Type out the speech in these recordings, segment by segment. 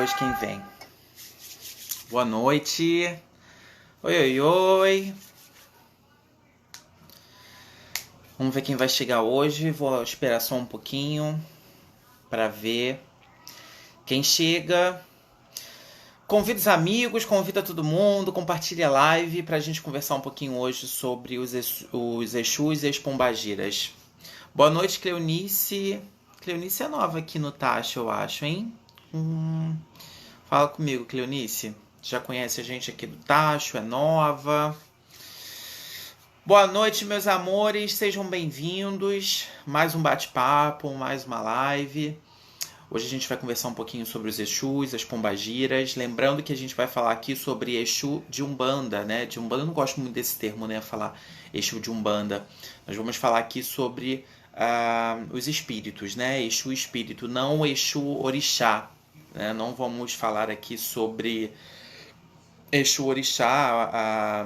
voz quem vem. Boa noite. Oi, oi, oi. Vamos ver quem vai chegar hoje. Vou esperar só um pouquinho para ver quem chega. Convida os amigos, convida todo mundo, compartilha a live pra gente conversar um pouquinho hoje sobre os Exus e as Pombagiras. Boa noite, Cleonice. Cleonice é nova aqui no Tacho, eu acho, hein? Fala comigo, Cleonice. Já conhece a gente aqui do Tacho, é nova. Boa noite, meus amores, sejam bem-vindos. Mais um bate-papo, mais uma live. Hoje a gente vai conversar um pouquinho sobre os Exus, as Pombagiras. Lembrando que a gente vai falar aqui sobre Exu de Umbanda, né? De Umbanda, eu não gosto muito desse termo, né? Falar Exu de Umbanda. Nós vamos falar aqui sobre os espíritos, né? Exu espírito, não Exu orixá. Né? Não vamos falar aqui sobre Exu orixá,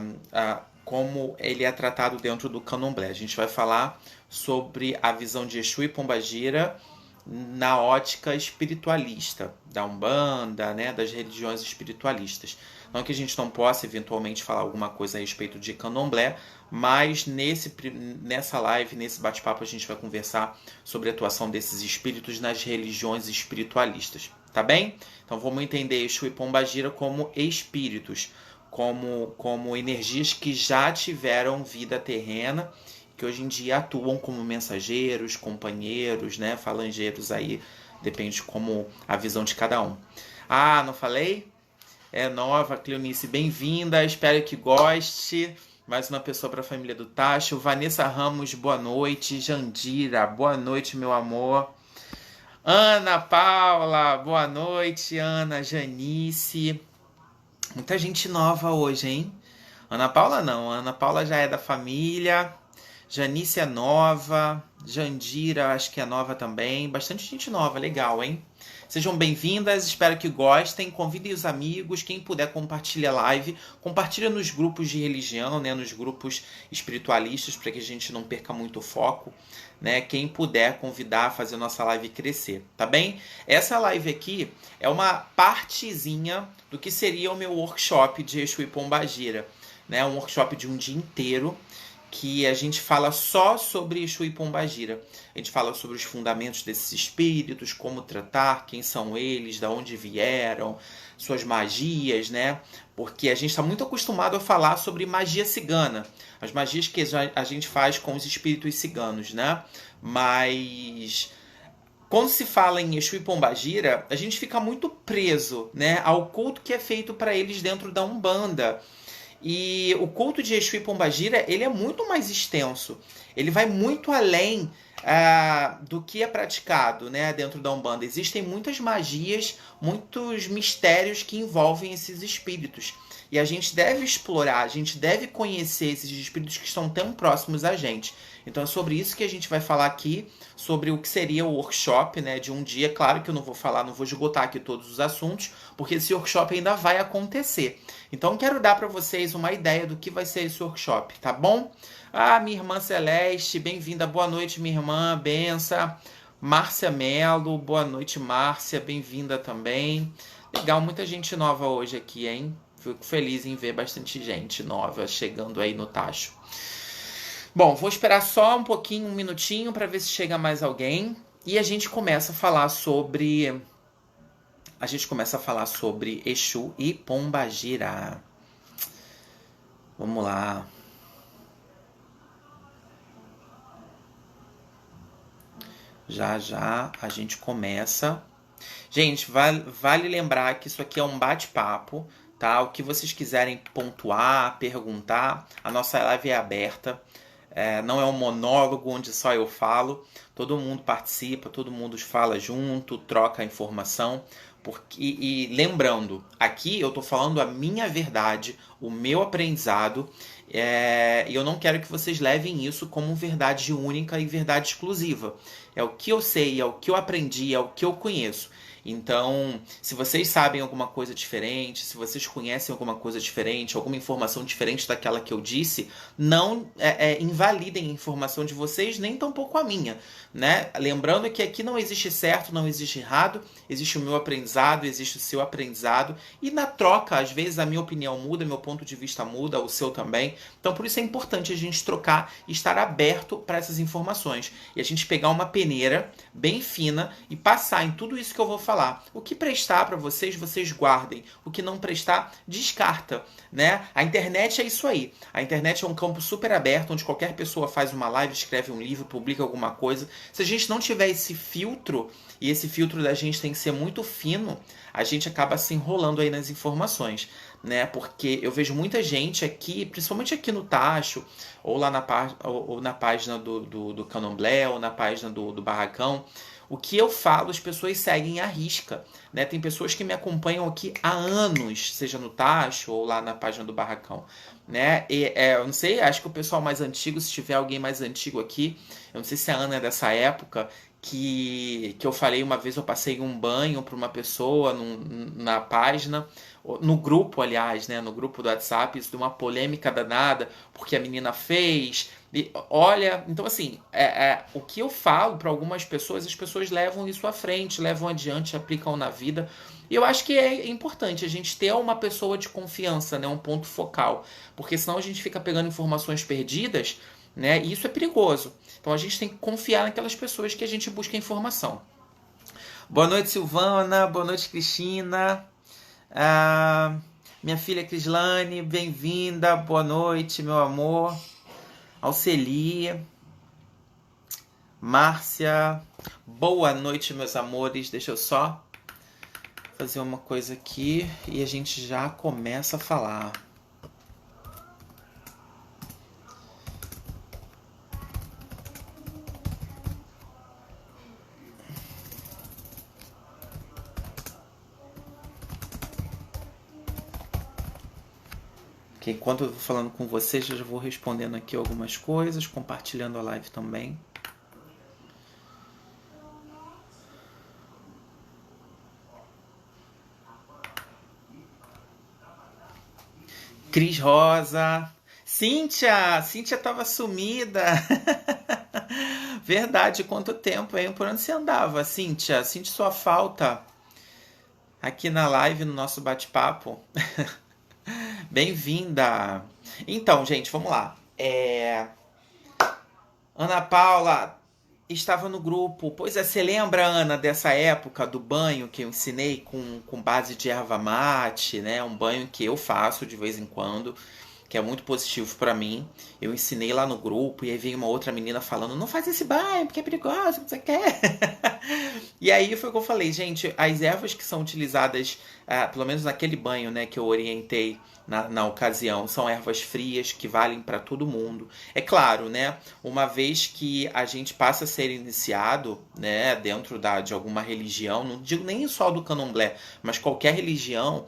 como ele é tratado dentro do candomblé. A gente vai falar sobre a visão de Exu e Pombagira na ótica espiritualista da Umbanda, né, das religiões espiritualistas. Não que a gente não possa eventualmente falar alguma coisa a respeito de candomblé, mas nessa live, nesse bate-papo, a gente vai conversar sobre a atuação desses espíritos nas religiões espiritualistas. Tá bem? Então vamos entender Exu e Pombagira como espíritos, como energias que já tiveram vida terrena, que hoje em dia atuam como mensageiros, companheiros, né, falangeiros aí, depende como a visão de cada um. Ah, não falei? É nova, Cleonice, bem-vinda, espero que goste. Mais uma pessoa para a família do Tacho. Vanessa Ramos, boa noite. Jandira, boa noite, meu amor. Ana Paula, boa noite. Ana, Janice. Muita gente nova hoje, hein? Ana Paula não, Ana Paula já é da família. Janice é nova, Jandira acho que é nova também, bastante gente nova, legal, hein? Sejam bem-vindas, espero que gostem, convidem os amigos, quem puder compartilha a live, compartilha nos grupos de religião, né, nos grupos espiritualistas, para que a gente não perca muito o foco, né? Quem puder convidar, fazer a nossa live crescer, tá bem? Essa live aqui é uma partezinha do que seria o meu workshop de Exu e Pombagira, né? Um workshop de um dia inteiro, que a gente fala só sobre Exu e Pombagira. A gente fala sobre os fundamentos desses espíritos, como tratar, quem são eles, de onde vieram, suas magias, né? Porque a gente está muito acostumado a falar sobre magia cigana, as magias que a gente faz com os espíritos ciganos, né? Mas quando se fala em Exu e Pombagira, a gente fica muito preso, né, ao culto que é feito para eles dentro da Umbanda. E o culto de Exu e Pombagira, ele é muito mais extenso. Ele vai muito além do que é praticado, né, dentro da Umbanda. Existem muitas magias, muitos mistérios que envolvem esses espíritos. E a gente deve explorar, a gente deve conhecer esses espíritos que estão tão próximos a gente. Então é sobre isso que a gente vai falar aqui, sobre o que seria o workshop, né, de um dia. Claro que eu não vou falar, não vou esgotar aqui todos os assuntos, porque esse workshop ainda vai acontecer. Então quero dar para vocês uma ideia do que vai ser esse workshop, tá bom? Ah, minha irmã Celeste, bem-vinda, boa noite, minha irmã, benção. Márcia Melo, boa noite, Márcia, bem-vinda também. Legal, muita gente nova hoje aqui, hein? Fico feliz em ver bastante gente nova chegando aí no Tacho. Bom, vou esperar só um pouquinho, um minutinho, para ver se chega mais alguém. E a gente começa a falar sobre... Exu e Pombagira. Vamos lá. Já a gente começa. Gente, vale lembrar que isso aqui é um bate-papo, tá? O que vocês quiserem pontuar, perguntar, a nossa live é aberta. Não é um monólogo onde só eu falo. Todo mundo participa, todo mundo fala junto, troca informação. E lembrando, aqui eu estou falando a minha verdade, o meu aprendizado, e eu não quero que vocês levem isso como verdade única e verdade exclusiva. É o que eu sei, é o que eu aprendi, é o que eu conheço. Então, se vocês sabem alguma coisa diferente, se vocês conhecem alguma coisa diferente, alguma informação diferente daquela que eu disse, não invalidem a informação de vocês, nem tampouco a minha, né? Lembrando que aqui não existe certo, não existe errado, existe o meu aprendizado, existe o seu aprendizado, e na troca, às vezes a minha opinião muda, meu ponto de vista muda, o seu também. Então, por isso é importante a gente trocar e estar aberto para essas informações. E a gente pegar uma peneira bem fina e passar em tudo isso que eu vou falar. O que prestar para vocês, vocês guardem. O que não prestar, descarta, né? A internet é isso aí. A internet é um campo super aberto, onde qualquer pessoa faz uma live, escreve um livro, publica alguma coisa. Se a gente não tiver esse filtro, e esse filtro da gente tem que ser muito fino, a gente acaba se enrolando aí nas informações, né? Porque eu vejo muita gente aqui, principalmente aqui no Tacho, ou lá ou na página do Candomblé, ou na página do Barracão, o que eu falo, as pessoas seguem à risca, né? Tem pessoas que me acompanham aqui há anos, seja no Tacho ou lá na página do Barracão, né? Eu não sei, acho que o pessoal mais antigo, se tiver alguém mais antigo aqui, eu não sei se a Ana é dessa época, que eu falei uma vez, eu passei um banho para uma pessoa na página, no grupo, aliás, né, no grupo do WhatsApp, isso deu uma polêmica danada, porque a menina fez. E, olha, então assim, o que eu falo para algumas pessoas, as pessoas levam isso à frente, levam adiante, aplicam na vida. E eu acho que é importante a gente ter uma pessoa de confiança, né, um ponto focal, porque senão a gente fica pegando informações perdidas, né, e isso é perigoso. Então a gente tem que confiar naquelas pessoas que a gente busca informação. Boa noite, Silvana. Boa noite, Cristina. Minha filha Crislane, bem-vinda. Boa noite, meu amor. Alceli. Márcia. Boa noite, meus amores. Deixa eu só fazer uma coisa aqui e a gente já começa a falar. Que enquanto eu vou falando com vocês, eu já vou respondendo aqui algumas coisas, compartilhando a live também. Cris Rosa. Cíntia tava sumida. Verdade, quanto tempo, hein? Por onde você andava, Cíntia? Senti sua falta aqui na live, no nosso bate-papo. Bem-vinda! Então, gente, vamos lá. Ana Paula estava no grupo. Pois é, você lembra, Ana, dessa época do banho que eu ensinei com base de erva mate, né? Um banho que eu faço de vez em quando, que é muito positivo pra mim. Eu ensinei lá no grupo e aí veio uma outra menina falando: não faz esse banho porque é perigoso, o que você quer? E aí foi o que eu falei, gente, as ervas que são utilizadas, pelo menos naquele banho, né, que eu orientei na ocasião, são ervas frias que valem para todo mundo. É claro, né, uma vez que a gente passa a ser iniciado, né, dentro de alguma religião, não digo nem só do candomblé, mas qualquer religião,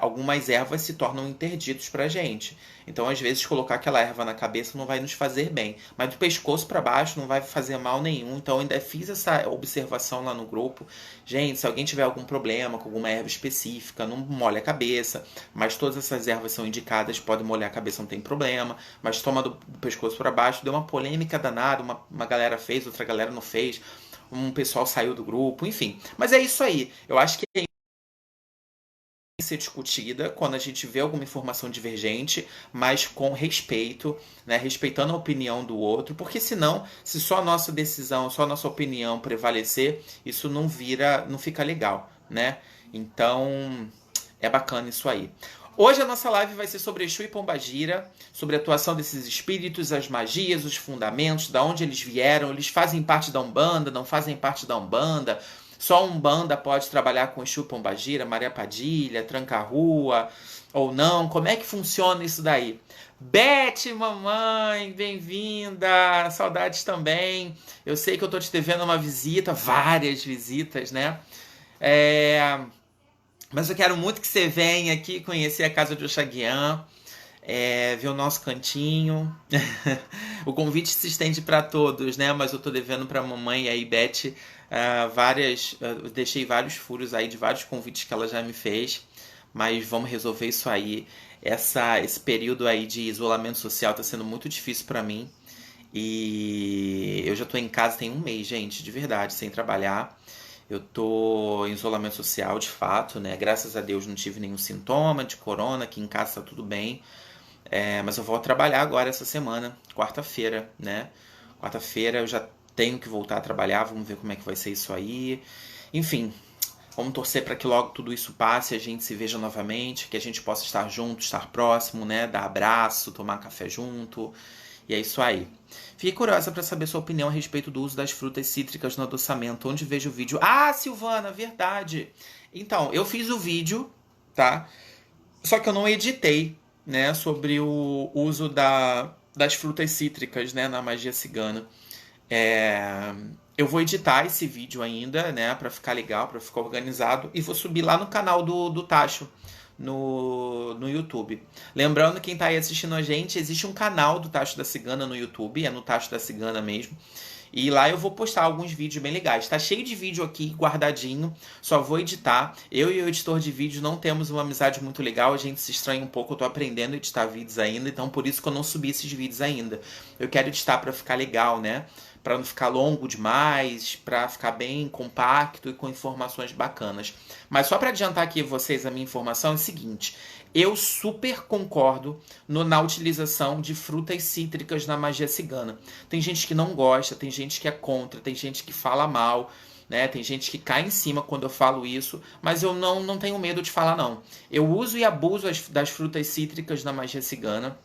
algumas ervas se tornam interditos pra gente. Então, às vezes, colocar aquela erva na cabeça não vai nos fazer bem. Mas do pescoço para baixo não vai fazer mal nenhum. Então, eu ainda fiz essa observação lá no grupo. Gente, se alguém tiver algum problema com alguma erva específica, não molhe a cabeça. Mas todas essas ervas são indicadas, pode molhar a cabeça, não tem problema. Mas toma do pescoço para baixo. Deu uma polêmica danada. Uma galera fez, outra galera não fez. Um pessoal saiu do grupo, enfim. Mas é isso aí. Eu acho que ser discutida quando a gente vê alguma informação divergente, mas com respeito, né? Respeitando a opinião do outro, porque senão, se só a nossa decisão, só a nossa opinião prevalecer, isso não fica legal, né? Então, é bacana isso aí. Hoje a nossa live vai ser sobre Exu e Pombagira, sobre a atuação desses espíritos, as magias, os fundamentos, da onde eles vieram, eles fazem parte da Umbanda, não fazem parte da Umbanda. Só Umbanda pode trabalhar com Exu Pombagira, Maria Padilha, Tranca-Rua, ou não? Como é que funciona isso daí? Beth, mamãe, bem-vinda! Saudades também. Eu sei que eu tô te devendo uma visita, várias visitas, né? Mas eu quero muito que você venha aqui conhecer a casa de Oxaguian, ver o nosso cantinho. O convite se estende para todos, né? Mas eu tô devendo para mamãe e aí, Beth, Deixei vários furos aí de vários convites que ela já me fez, mas vamos resolver isso aí. Esse período aí de isolamento social tá sendo muito difícil pra mim. E eu já tô em casa tem um mês, gente, de verdade, sem trabalhar. Eu tô em isolamento social, de fato, né? Graças a Deus não tive nenhum sintoma de corona, aqui em casa tá tudo bem. Mas eu vou trabalhar agora essa semana, quarta-feira, né? Quarta-feira eu já tenho que voltar a trabalhar, vamos ver como é que vai ser isso aí. Enfim, vamos torcer para que logo tudo isso passe, a gente se veja novamente, que a gente possa estar junto, estar próximo, né? Dar abraço, tomar café junto. E é isso aí. Fiquei curiosa para saber sua opinião a respeito do uso das frutas cítricas no adoçamento. Onde vejo o vídeo? Ah, Silvana, verdade. Então, eu fiz o vídeo, tá? Só que eu não editei, né? Sobre o uso das frutas cítricas, né? Na magia cigana. Eu vou editar esse vídeo ainda, né? Pra ficar legal, pra ficar organizado. E vou subir lá no canal do Tacho. No YouTube. Lembrando, quem tá aí assistindo a gente, existe um canal do Tacho da Cigana no YouTube, é no Tacho da Cigana mesmo. E lá eu vou postar alguns vídeos bem legais. Tá cheio de vídeo aqui guardadinho, só vou editar. Eu e o editor de vídeo não temos uma amizade muito legal, a gente se estranha um pouco, eu tô aprendendo a editar vídeos ainda, então por isso que eu não subi esses vídeos ainda. Eu quero editar pra ficar legal, né? Pra não ficar longo demais, pra ficar bem compacto e com informações bacanas. Mas só pra adiantar aqui vocês a minha informação é o seguinte: eu super concordo na utilização de frutas cítricas na magia cigana. Tem gente que não gosta, tem gente que é contra, tem gente que fala mal, né? Tem gente que cai em cima quando eu falo isso, mas eu não tenho medo de falar não. Eu uso e abuso das frutas cítricas na magia cigana.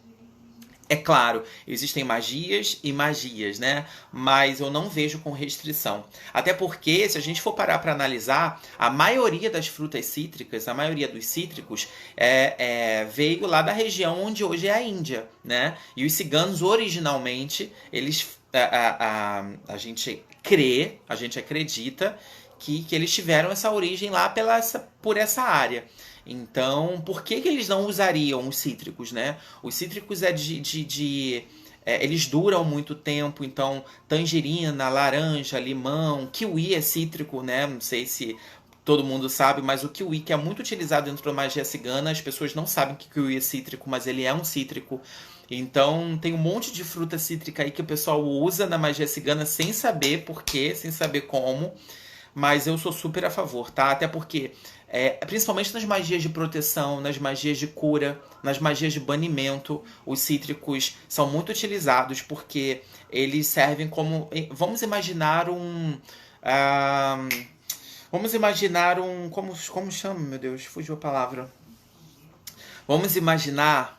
É claro, existem magias e magias, né? Mas eu não vejo com restrição. Até porque, se a gente for parar para analisar, a maioria das frutas cítricas, a maioria dos cítricos, veio lá da região onde hoje é a Índia, né? E os ciganos, originalmente, eles, a gente crê, a gente acredita que eles tiveram essa origem lá por essa área. Então, por que eles não usariam os cítricos, né? Os cítricos eles duram muito tempo, então tangerina, laranja, limão, kiwi é cítrico, né? Não sei se todo mundo sabe, mas o kiwi, que é muito utilizado dentro da magia cigana, as pessoas não sabem que kiwi é cítrico, mas ele é um cítrico. Então tem um monte de fruta cítrica aí que o pessoal usa na magia cigana sem saber por quê, sem saber como. Mas eu sou super a favor, tá? Até porque, principalmente nas magias de proteção, nas magias de cura, nas magias de banimento, os cítricos são muito utilizados porque eles servem como... Vamos imaginar como chama, meu Deus? Fugiu a palavra. Vamos imaginar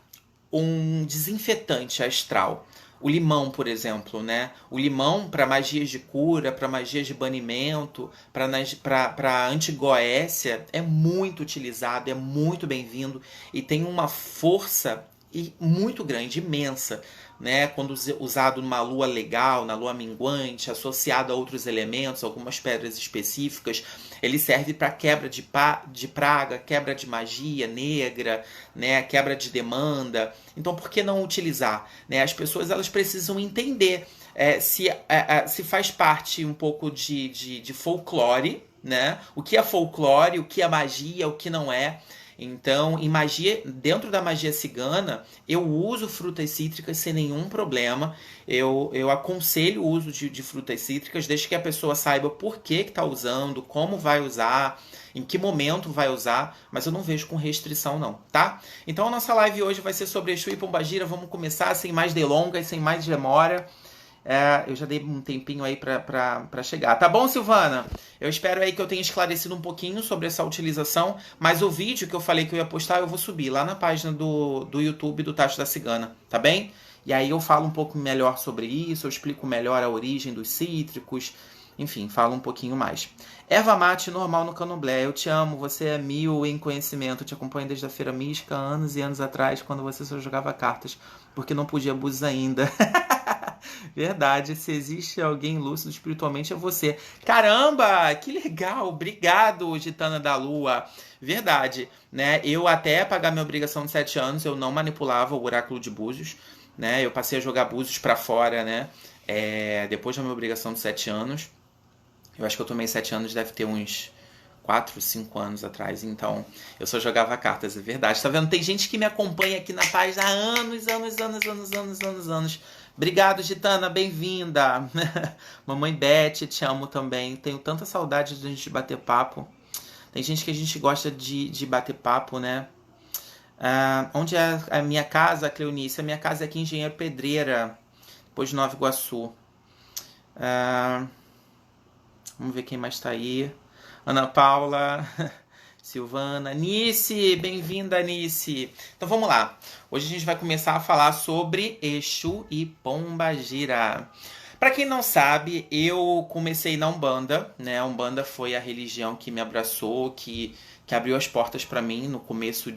um desinfetante astral. O limão, por exemplo, né? O limão para magias de cura, para magias de banimento, para antigoécia, é muito utilizado, é muito bem-vindo e tem uma força muito grande, imensa, né? Quando usado numa lua legal, na lua minguante, associado a outros elementos, algumas pedras específicas, ele serve para quebra de praga, quebra de magia negra, né? Quebra de demanda. Então, por que não utilizar? Né? As pessoas elas precisam entender se faz parte um pouco de folclore, né? O que é folclore, o que é magia, o que não é. Então, dentro da magia cigana, eu uso frutas cítricas sem nenhum problema. Eu aconselho o uso de frutas cítricas, desde que a pessoa saiba por que está usando, como vai usar, em que momento vai usar, mas eu não vejo com restrição não, tá? Então a nossa live hoje vai ser sobre Exu e Pombagira. Vamos começar sem mais delongas, sem mais demora. Eu já dei um tempinho aí pra chegar. Tá bom, Silvana? Eu espero aí que eu tenha esclarecido um pouquinho sobre essa utilização, mas o vídeo que eu falei que eu ia postar, eu vou subir lá na página do YouTube do Tacho da Cigana, tá bem? E aí eu falo um pouco melhor sobre isso, eu explico melhor a origem dos cítricos, enfim, falo um pouquinho mais. Erva mate normal no candomblé. Eu te amo, você é 1000 em conhecimento. Eu te acompanho desde a Feira Mística, anos e anos atrás, quando você só jogava cartas, porque não podia abusos ainda. Verdade, se existe alguém lúcido espiritualmente é você. Caramba, que legal, obrigado, Gitana da Lua. Verdade, né? Eu até pagar minha obrigação de 7 anos, eu não manipulava o oráculo de Búzios, né? Eu passei a jogar Búzios pra fora, né? Depois da minha obrigação de 7 anos. Eu acho que eu tomei 7 anos, deve ter uns 4, 5 anos atrás. Então, eu só jogava cartas, é verdade. Tá vendo? Tem gente que me acompanha aqui na página há anos, anos, anos, anos, anos, anos, anos. Obrigado, Gitana, bem-vinda. Mamãe Beth, te amo também. Tenho tanta saudade de a gente bater papo. Tem gente que a gente gosta de bater papo, né? Onde é a minha casa, Cleonice? A minha casa é aqui em Engenheiro Pedreira, depois de Nova Iguaçu. Vamos ver quem mais tá aí. Ana Paula, Silvana, Nice, bem-vinda, Nice. Então vamos lá. Hoje a gente vai começar a falar sobre Exu e Pombagira. Para quem não sabe, eu comecei na Umbanda, né? A Umbanda foi a religião que me abraçou, que abriu as portas para mim no começo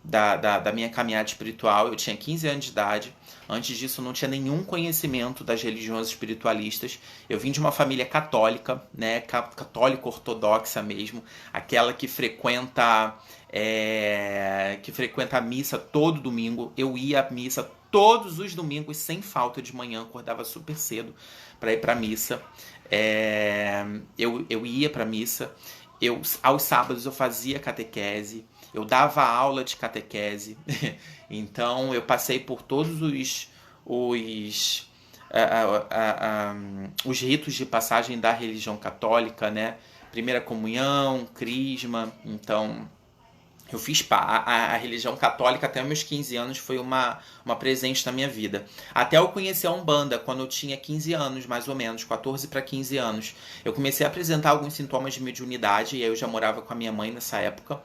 da minha caminhada espiritual. Eu tinha 15 anos de idade. Antes disso, eu não tinha nenhum conhecimento das religiões espiritualistas. Eu vim de uma família católica, né? Católica ortodoxa mesmo. Aquela que frequenta a missa todo domingo. Eu ia à missa todos os domingos, sem falta, de manhã. Acordava super cedo para ir para a missa. Eu ia para a missa. Aos sábados eu fazia catequese. Eu dava aula de catequese. Então eu passei por todos os ritos de passagem da religião católica, né? Primeira comunhão, crisma. Então eu fiz a religião católica até meus 15 anos, foi uma presente na minha vida. Até eu conhecer a Umbanda, quando eu tinha 15 anos, mais ou menos, 14 para 15 anos. Eu comecei a apresentar alguns sintomas de mediunidade, e aí eu já morava com a minha mãe nessa época.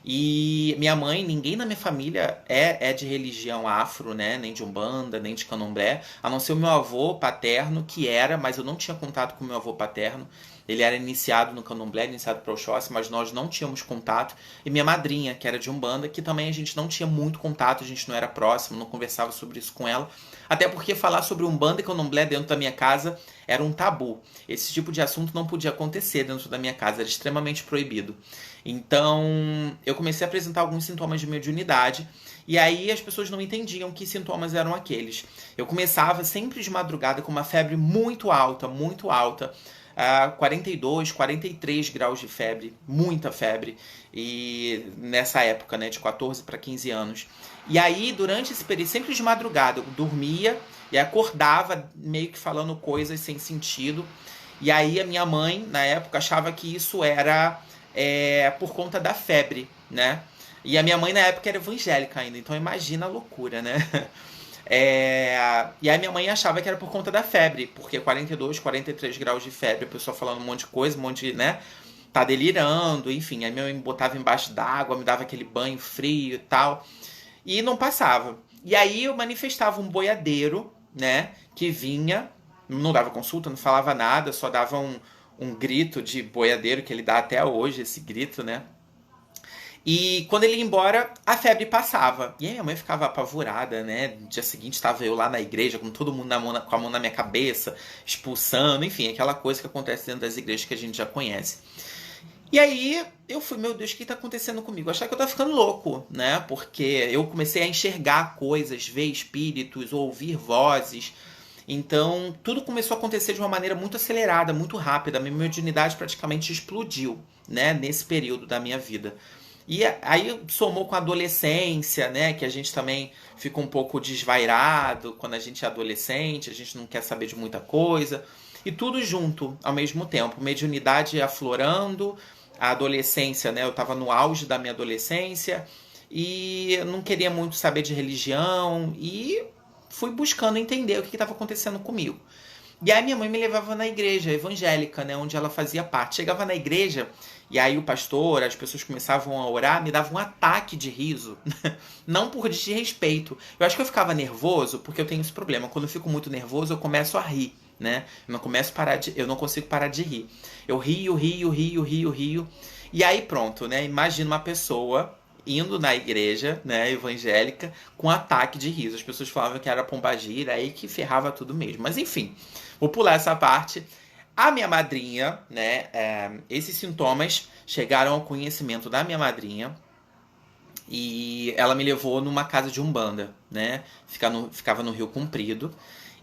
E minha mãe, ninguém na minha família é de religião afro, né? Nem de Umbanda, nem de Candomblé. A não ser o meu avô paterno, que era, mas eu não tinha contato com o meu avô paterno. Ele era iniciado no Candomblé, iniciado para Oxóssi, mas nós não tínhamos contato. E minha madrinha, que era de Umbanda, que também a gente não tinha muito contato, a gente não era próximo, não conversava sobre isso com ela. Até porque falar sobre Umbanda e Candomblé dentro da minha casa era um tabu. Esse tipo de assunto não podia acontecer dentro da minha casa, era extremamente proibido. Então, eu comecei a apresentar alguns sintomas de mediunidade, e aí as pessoas não entendiam que sintomas eram aqueles. Eu começava sempre de madrugada com uma febre muito alta, 42, 43 graus de febre, muita febre, e nessa época, né, de 14 para 15 anos. E aí, durante esse período, sempre de madrugada, eu dormia e acordava meio que falando coisas sem sentido. E aí a minha mãe, na época, achava que isso era por conta da febre, né? E a minha mãe, na época, era evangélica ainda, então imagina a loucura, né? E aí minha mãe achava que era por conta da febre, porque 42, 43 graus de febre, a pessoa falando um monte de coisa, um monte de, né? Tá delirando, enfim. Aí minha mãe me botava embaixo d'água, me dava aquele banho frio e tal, e não passava. E aí eu manifestava um boiadeiro, né? Que vinha, não dava consulta, não falava nada, só dava um grito de boiadeiro, que ele dá até hoje, esse grito, né? E quando ele ia embora, a febre passava. E aí minha mãe ficava apavorada, né? No dia seguinte estava eu lá na igreja, com todo mundo com a mão na minha cabeça, expulsando, enfim, aquela coisa que acontece dentro das igrejas que a gente já conhece. E aí eu fui, meu Deus, o que está acontecendo comigo? Eu achava que eu estava ficando louco, né? Porque eu comecei a enxergar coisas, ver espíritos, ouvir vozes. Então, tudo começou a acontecer de uma maneira muito acelerada, muito rápida. A minha mediunidade praticamente explodiu, né? Nesse período da minha vida. E aí somou com a adolescência, né? Que a gente também fica um pouco desvairado quando a gente é adolescente, a gente não quer saber de muita coisa. E tudo junto, ao mesmo tempo. Mediunidade aflorando, a adolescência, né? Eu estava no auge da minha adolescência e eu não queria muito saber de religião e fui buscando entender o que estava acontecendo comigo. E aí minha mãe me levava na igreja evangélica, né, onde ela fazia parte. Chegava na igreja e aí o pastor, as pessoas começavam a orar, me dava um ataque de riso. Não por desrespeito. Eu acho que eu ficava nervoso, porque eu tenho esse problema. Quando eu fico muito nervoso, eu começo a rir, né? Eu não consigo parar de rir. Eu rio. E aí pronto, né? Imagina uma pessoa indo na igreja, né, evangélica, com ataque de riso. As pessoas falavam que era pombagira, aí que ferrava tudo mesmo. Mas enfim, vou pular essa parte. A minha madrinha, né, esses sintomas chegaram ao conhecimento da minha madrinha e ela me levou numa casa de Umbanda, né, ficava no Rio Comprido.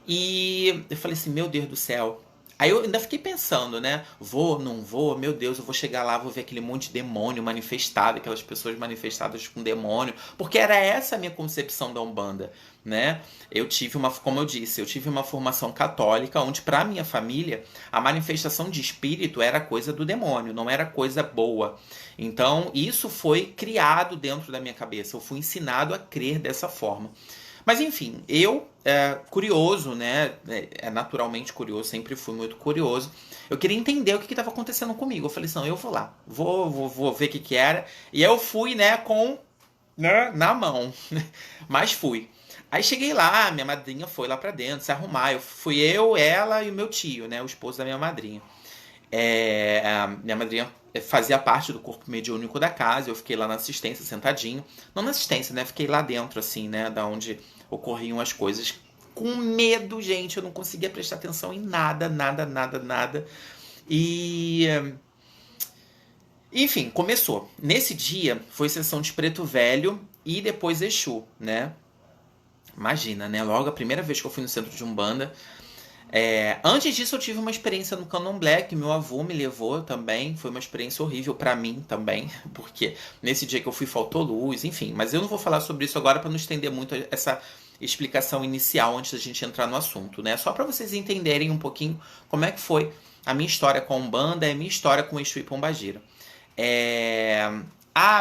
E eu falei assim, meu Deus do céu, Aí eu ainda fiquei pensando, né? Vou, não vou, meu Deus, eu vou chegar lá, vou ver aquele monte de demônio manifestado, aquelas pessoas manifestadas com demônio, porque era essa a minha concepção da Umbanda, né? Eu tive uma, como eu disse, eu tive uma formação católica, onde para minha família a manifestação de espírito era coisa do demônio, não era coisa boa. Então isso foi criado dentro da minha cabeça, eu fui ensinado a crer dessa forma. Mas enfim, eu, curioso, né? Naturalmente curioso, sempre fui muito curioso. Eu queria entender o que estava acontecendo comigo. Eu falei assim, não, eu vou lá, vou ver o que que era. E eu fui, né, com, né, na mão. Mas fui. Aí cheguei lá, minha madrinha foi lá pra dentro se arrumar. Fui eu, ela e o meu tio, né, o esposo da minha madrinha. A minha madrinha fazia parte do corpo mediúnico da casa. Eu fiquei lá na assistência, sentadinho. Não na assistência, né? Fiquei lá dentro, assim, né? Da onde ocorriam as coisas. Com medo, gente. Eu não conseguia prestar atenção em nada, nada, nada, nada. E... enfim, começou. Nesse dia, foi sessão de Preto Velho e depois Exu, né? Imagina, né? Logo a primeira vez que eu fui no centro de Umbanda... antes disso eu tive uma experiência no Candomblé que meu avô me levou também. Foi uma experiência horrível pra mim também, porque nesse dia que eu fui faltou luz, enfim. Mas eu não vou falar sobre isso agora pra não estender muito essa explicação inicial antes da gente entrar no assunto, né? Só pra vocês entenderem um pouquinho como é que foi a minha história com a Umbanda e a minha história com Exu e Pombagira.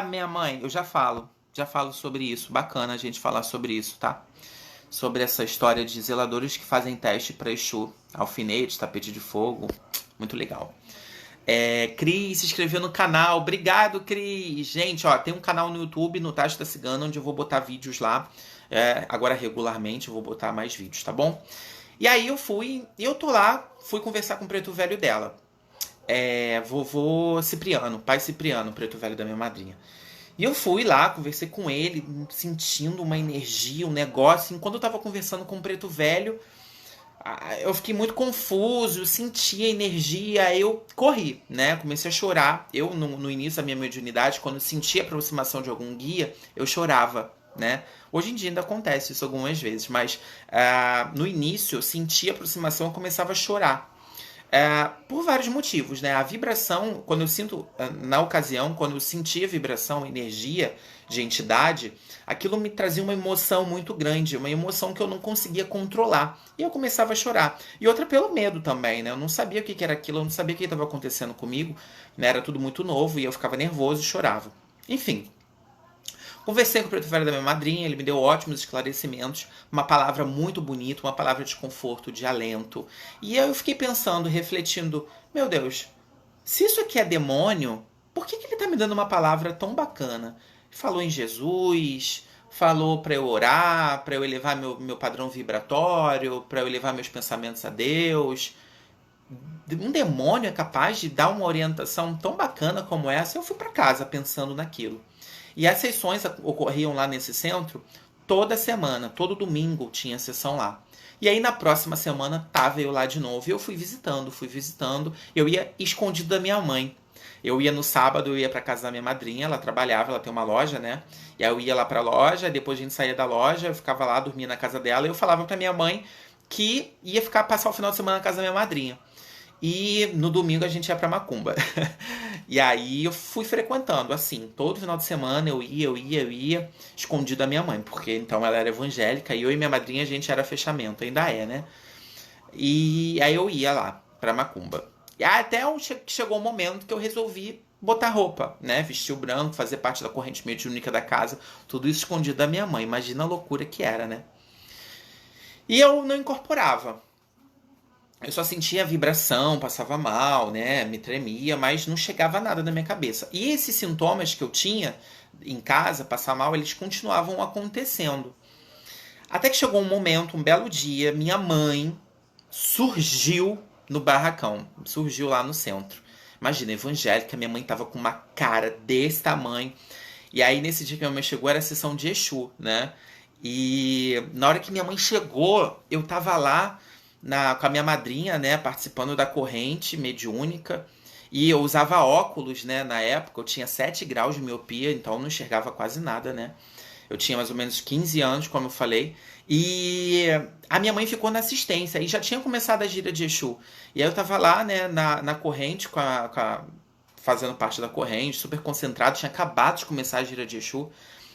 Minha mãe, eu já falo sobre isso. Bacana a gente falar sobre isso, tá? Sobre essa história de zeladores que fazem teste para Exu, alfinete, tapete de fogo, muito legal. Cris se inscreveu no canal, obrigado, Cris. Gente, ó, tem um canal no YouTube, no Tacho da Cigana, onde eu vou botar vídeos lá. Agora regularmente eu vou botar mais vídeos, tá bom? E aí eu tô lá, fui conversar com o preto velho dela. Vovô Cipriano, pai Cipriano, preto velho da minha madrinha. E eu fui lá, conversei com ele, sentindo uma energia, um negócio. Enquanto eu tava conversando com o preto velho, eu fiquei muito confuso, senti a energia, eu corri, né? Comecei a chorar. Eu, no início da minha mediunidade, quando senti a aproximação de algum guia, eu chorava, né? Hoje em dia ainda acontece isso algumas vezes, mas no início eu senti a aproximação, eu começava a chorar. Por vários motivos, né? A vibração, quando eu sinto, na ocasião, quando eu senti a vibração, a energia de entidade, aquilo me trazia uma emoção muito grande, uma emoção que eu não conseguia controlar. E eu começava a chorar. E outra pelo medo também, né? Eu não sabia o que era aquilo, eu não sabia o que estava acontecendo comigo, né? Era tudo muito novo e eu ficava nervoso e chorava. Enfim. Conversei com o preto velho da minha madrinha, ele me deu ótimos esclarecimentos, uma palavra muito bonita, uma palavra de conforto, de alento. E eu fiquei pensando, refletindo, meu Deus, se isso aqui é demônio, por que ele tá me dando uma palavra tão bacana? Falou em Jesus, falou para eu orar, para eu elevar meu padrão vibratório, para eu elevar meus pensamentos a Deus. Um demônio é capaz de dar uma orientação tão bacana como essa? Eu fui para casa pensando naquilo. E as sessões ocorriam lá nesse centro toda semana, todo domingo tinha sessão lá. E aí na próxima semana tava eu lá de novo e eu fui visitando. Eu ia escondido da minha mãe. Eu ia no sábado, eu ia pra casa da minha madrinha, ela trabalhava, ela tem uma loja, né? E aí eu ia lá pra loja, depois a gente saía da loja, eu ficava lá, dormia na casa dela, e eu falava pra minha mãe que ia passar o final de semana na casa da minha madrinha. E no domingo a gente ia pra macumba. E aí eu fui frequentando, assim, todo final de semana eu ia, escondido da minha mãe, porque então ela era evangélica e eu e minha madrinha a gente era fechamento, ainda é, né? E aí eu ia lá pra macumba. E até chegou o momento que eu resolvi botar roupa, né? Vestir o branco, fazer parte da corrente mediúnica da casa, tudo isso escondido da minha mãe. Imagina a loucura que era, né? E eu não incorporava. Eu só sentia a vibração, passava mal, né? Me tremia, mas não chegava nada na minha cabeça. E esses sintomas que eu tinha em casa, passar mal, eles continuavam acontecendo. Até que chegou um momento, um belo dia, minha mãe surgiu no barracão. Surgiu lá no centro. Imagina, evangélica, minha mãe tava com uma cara desse tamanho. E aí, nesse dia que minha mãe chegou, era a sessão de Exu, né? E na hora que minha mãe chegou, eu tava lá com a minha madrinha, né, participando da corrente mediúnica, e eu usava óculos, né, na época, eu tinha 7 graus de miopia, então eu não enxergava quase nada, né, Eu tinha mais ou menos 15 anos, como eu falei. E a minha mãe ficou na assistência. E já tinha começado a gira de Exu. E aí eu tava lá, né, na corrente, fazendo parte da corrente, super concentrado. Tinha acabado de começar a gira de Exu.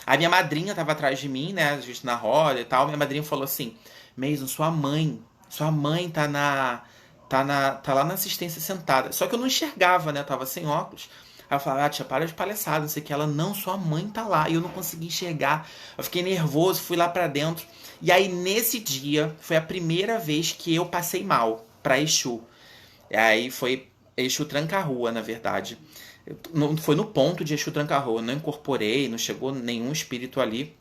A minha madrinha tava atrás de mim, né, a gente na roda e tal. Minha madrinha falou assim: Mason, sua mãe tá lá na assistência sentada. Só que eu não enxergava, né, eu tava sem óculos. Aí eu falava, tia, para de palhaçada, não sei o que. Ela, não, sua mãe tá lá. E eu não consegui enxergar. Eu fiquei nervoso, fui lá pra dentro. E aí, nesse dia, foi a primeira vez que eu passei mal pra Exu. E aí foi Exu Tranca-Rua, na verdade. Foi no ponto de Exu Tranca-Rua. Não incorporei, não chegou nenhum espírito ali.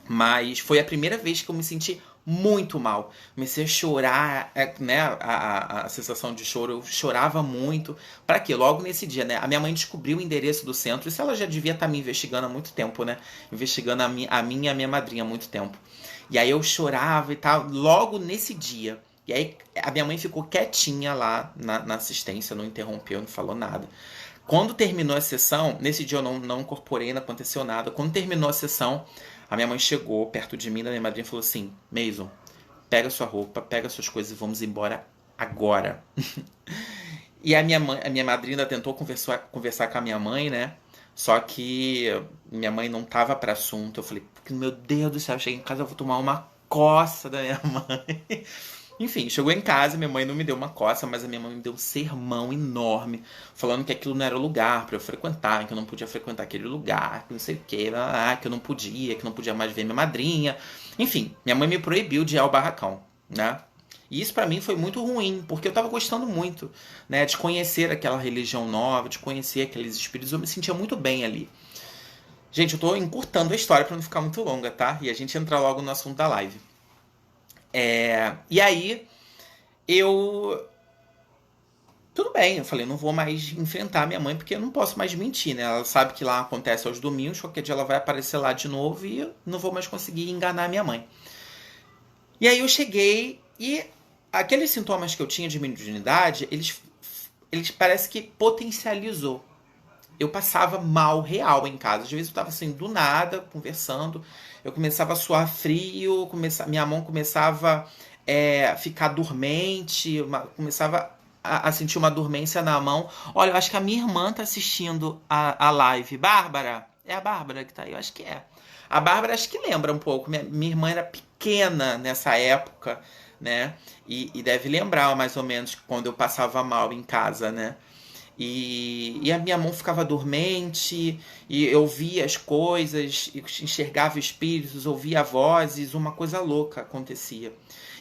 Mas foi a primeira vez que eu me senti muito mal. Comecei a chorar, né? A sensação de choro, eu chorava muito. Para quê? Logo nesse dia, né? A minha mãe descobriu o endereço do centro. Isso ela já devia estar me investigando há muito tempo, né? Investigando a minha e a minha madrinha há muito tempo. E aí eu chorava e tal, logo nesse dia. E aí a minha mãe ficou quietinha lá na assistência, não interrompeu, não falou nada. Quando terminou a sessão, nesse dia eu não incorporei, não aconteceu nada. Quando terminou a sessão, a minha mãe chegou perto de mim, da minha madrinha, e falou assim: Mason, pega sua roupa, pega suas coisas e vamos embora agora. E a minha madrinha ainda tentou conversar com a minha mãe, né? Só que minha mãe não tava para assunto. Eu falei, meu Deus do céu, eu cheguei em casa, eu vou tomar uma coça da minha mãe. Enfim, chegou em casa, minha mãe não me deu uma coça, mas a minha mãe me deu um sermão enorme, falando que aquilo não era o lugar para eu frequentar, que eu não podia frequentar aquele lugar, que não sei o que, que eu não podia, que não podia mais ver minha madrinha. Enfim, minha mãe me proibiu de ir ao barracão, né? E isso pra mim foi muito ruim, porque eu tava gostando muito, né, de conhecer aquela religião nova, de conhecer aqueles espíritos, eu me sentia muito bem ali. Gente, eu tô encurtando a história pra não ficar muito longa, tá? E a gente entra logo no assunto da live. E aí, eu... Tudo bem, eu falei, não vou mais enfrentar minha mãe, porque eu não posso mais mentir, né? Ela sabe que lá acontece aos domingos, qualquer dia ela vai aparecer lá de novo e eu não vou mais conseguir enganar minha mãe. E aí eu cheguei e aqueles sintomas que eu tinha de mediunidade, eles parece que potencializou. Eu passava mal real em casa. Às vezes eu estava assim, do nada, conversando, eu começava a suar frio, minha mão começava a ficar dormente, começava a sentir uma dormência na mão. Olha, eu acho que a minha irmã tá assistindo a live. Bárbara? É a Bárbara que tá aí? Eu acho que é. A Bárbara acho que lembra um pouco. Minha irmã era pequena nessa época, né? E deve lembrar mais ou menos quando eu passava mal em casa, né? E a minha mão ficava dormente, e eu via as coisas, enxergava espíritos, ouvia vozes, uma coisa louca acontecia.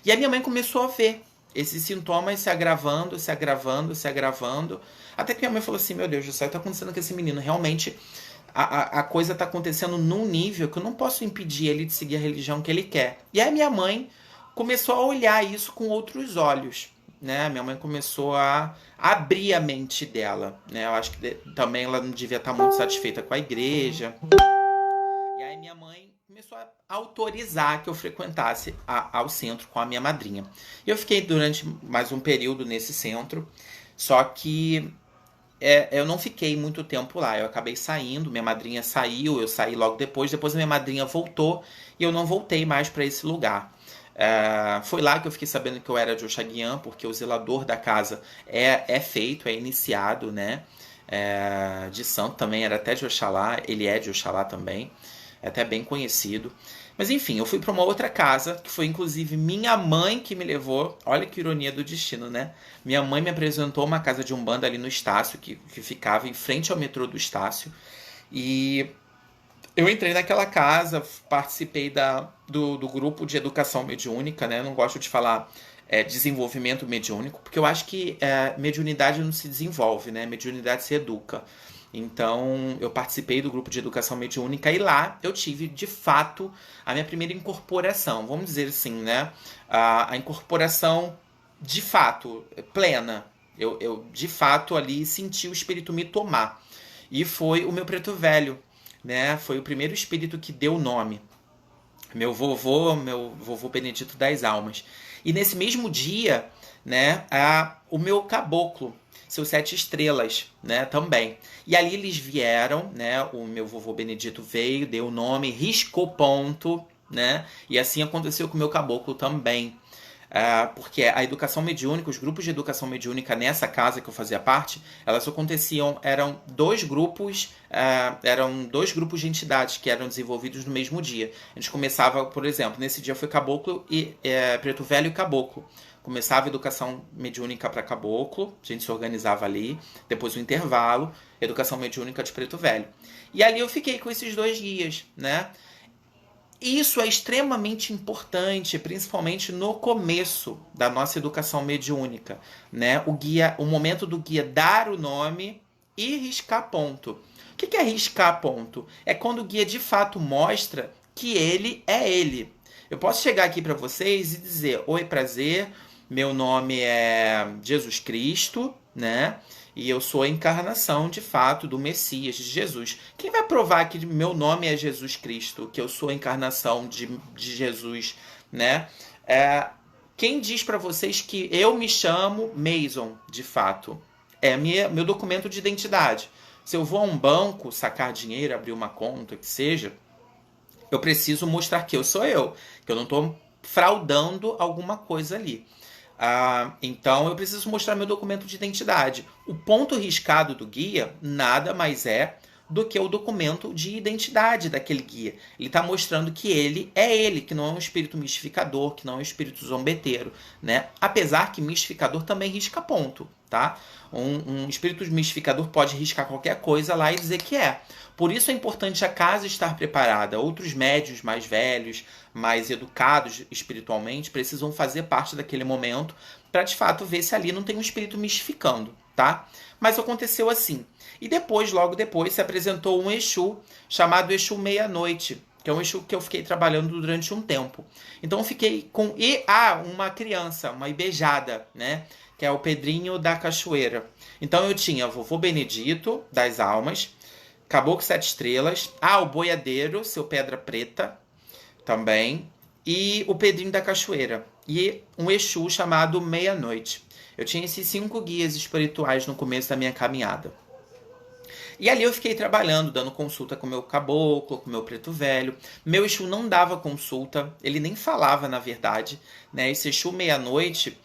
E a minha mãe começou a ver esses sintomas se agravando, se agravando, se agravando, até que minha mãe falou assim, meu Deus do céu, está acontecendo com esse menino, realmente a coisa está acontecendo num nível que eu não posso impedir ele de seguir a religião que ele quer. E aí minha mãe começou a olhar isso com outros olhos, né? Minha mãe começou a abrir a mente dela, né? Eu acho que também ela não devia estar muito satisfeita com a igreja. E aí minha mãe começou a autorizar que eu frequentasse ao centro com a minha madrinha. E eu fiquei durante mais um período nesse centro, só que eu não fiquei muito tempo lá. Eu acabei saindo, minha madrinha saiu, eu saí logo depois a minha madrinha voltou e eu não voltei mais para esse lugar. Foi lá que eu fiquei sabendo que eu era de Oxaguian, porque o zelador da casa é feito, é iniciado, né? De santo também, era até de Oxalá, ele é de Oxalá também, é até bem conhecido. Mas enfim, eu fui para uma outra casa, que foi inclusive minha mãe que me levou. Olha que ironia do destino, né? Minha mãe me apresentou uma casa de umbanda ali no Estácio, que ficava em frente ao metrô do Estácio. E eu entrei naquela casa, participei do grupo de educação mediúnica, né? Eu não gosto de falar desenvolvimento mediúnico, porque eu acho que mediunidade não se desenvolve, né? Mediunidade se educa. Então, eu participei do grupo de educação mediúnica e lá eu tive, de fato, a minha primeira incorporação. Vamos dizer assim, né? A incorporação, de fato, plena. Eu, de fato, ali senti o espírito me tomar. E foi o meu preto velho, né? Foi o primeiro espírito que deu nome. Meu vovô Benedito das Almas. E nesse mesmo dia, né, o meu caboclo. seus 7 estrelas, né, também. E ali eles vieram, né, o meu vovô Benedito veio, deu o nome, riscou ponto, né, e assim aconteceu com o meu caboclo também. Porque a educação mediúnica, os grupos de educação mediúnica nessa casa que eu fazia parte, elas aconteciam, eram dois grupos de entidades que eram desenvolvidos no mesmo dia. A gente começava, por exemplo, nesse dia foi caboclo e preto velho e caboclo. Começava a educação mediúnica para caboclo, a gente se organizava ali, depois o intervalo, educação mediúnica de preto velho. E ali eu fiquei com esses 2 guias, né? Isso é extremamente importante, principalmente no começo da nossa educação mediúnica, né? O momento do guia dar o nome e riscar ponto. O que é riscar ponto? É quando o guia de fato mostra que ele é ele. Eu posso chegar aqui para vocês e dizer: oi, prazer, meu nome é Jesus Cristo, né? E eu sou a encarnação, de fato, do Messias, de Jesus. Quem vai provar que meu nome é Jesus Cristo, que eu sou a encarnação de Jesus, né? Quem diz para vocês que eu me chamo Mason, de fato? É meu documento de identidade. Se eu vou a um banco sacar dinheiro, abrir uma conta, que seja, eu preciso mostrar que eu sou eu, que eu não estou fraudando alguma coisa ali. Então eu preciso mostrar meu documento de identidade. O ponto riscado do guia nada mais é do que o documento de identidade daquele guia. Ele está mostrando que ele é ele, que não é um espírito mistificador, que não é um espírito zombeteiro, né? Apesar que mistificador também risca ponto, tá? Um espírito mistificador pode riscar qualquer coisa lá e dizer que é. Por isso é importante a casa estar preparada. Outros médios mais velhos, mais educados espiritualmente, precisam fazer parte daquele momento para de fato ver se ali não tem um espírito mistificando, tá? Mas aconteceu assim. E depois, logo depois, se apresentou um Exu chamado Exu Meia-Noite, que é um Exu que eu fiquei trabalhando durante um tempo. Então eu fiquei com uma criança, uma ibejada, né? Que é o Pedrinho da Cachoeira. Então eu tinha vovô Benedito das Almas, Caboclo 7 Estrelas, o Boiadeiro, seu Pedra Preta, também, e o Pedrinho da Cachoeira, e um Exu chamado Meia-Noite. Eu tinha esses 5 guias espirituais no começo da minha caminhada. E ali eu fiquei trabalhando, dando consulta com o meu caboclo, com o meu preto velho. Meu Exu não dava consulta, ele nem falava, na verdade, né? Esse Exu Meia-Noite,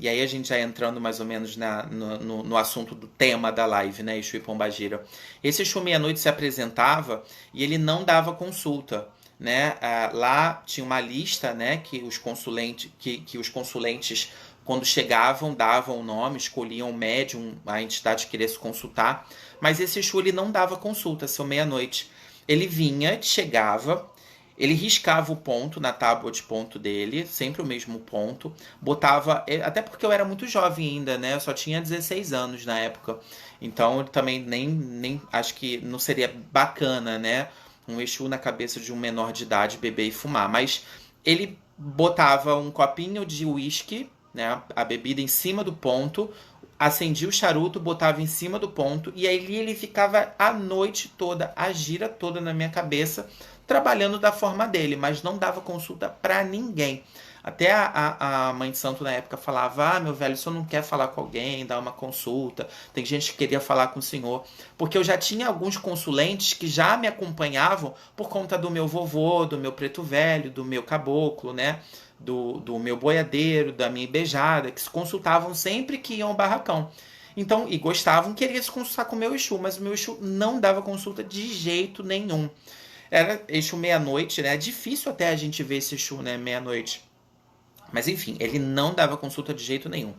e aí a gente já entrando mais ou menos no assunto do tema da live, né? Exu e Pombagira. Esse Exu Meia-Noite se apresentava e ele não dava consulta, né? Lá tinha uma lista, né? Que os consulentes quando chegavam, davam o nome, escolhiam o médium, a entidade que queria se consultar. Mas esse Exu ele não dava consulta, seu Meia-Noite. Ele vinha, chegava, ele riscava o ponto na tábua de ponto dele, sempre o mesmo ponto. Botava, até porque eu era muito jovem ainda, né? Eu só tinha 16 anos na época. Então ele também nem acho que não seria bacana, né? Um Exu na cabeça de um menor de idade beber e fumar. Mas ele botava um copinho de uísque, né, a bebida em cima do ponto, acendia o charuto, botava em cima do ponto, e aí ele ficava a noite toda, a gira toda na minha cabeça, trabalhando da forma dele, mas não dava consulta para ninguém. Até a mãe de santo na época falava: meu velho, o senhor não quer falar com alguém, dar uma consulta? Tem gente que queria falar com o senhor. Porque eu já tinha alguns consulentes que já me acompanhavam por conta do meu vovô, do meu preto velho, do meu caboclo, né? Do meu boiadeiro, da minha ibejada, que se consultavam sempre que iam ao barracão. Então, e gostavam, queriam se consultar com o meu Exu, mas o meu Exu não dava consulta de jeito nenhum. Era Exu Meia-Noite, né? É difícil até a gente ver esse Exu, né? Meia-Noite. Mas enfim, ele não dava consulta de jeito nenhum.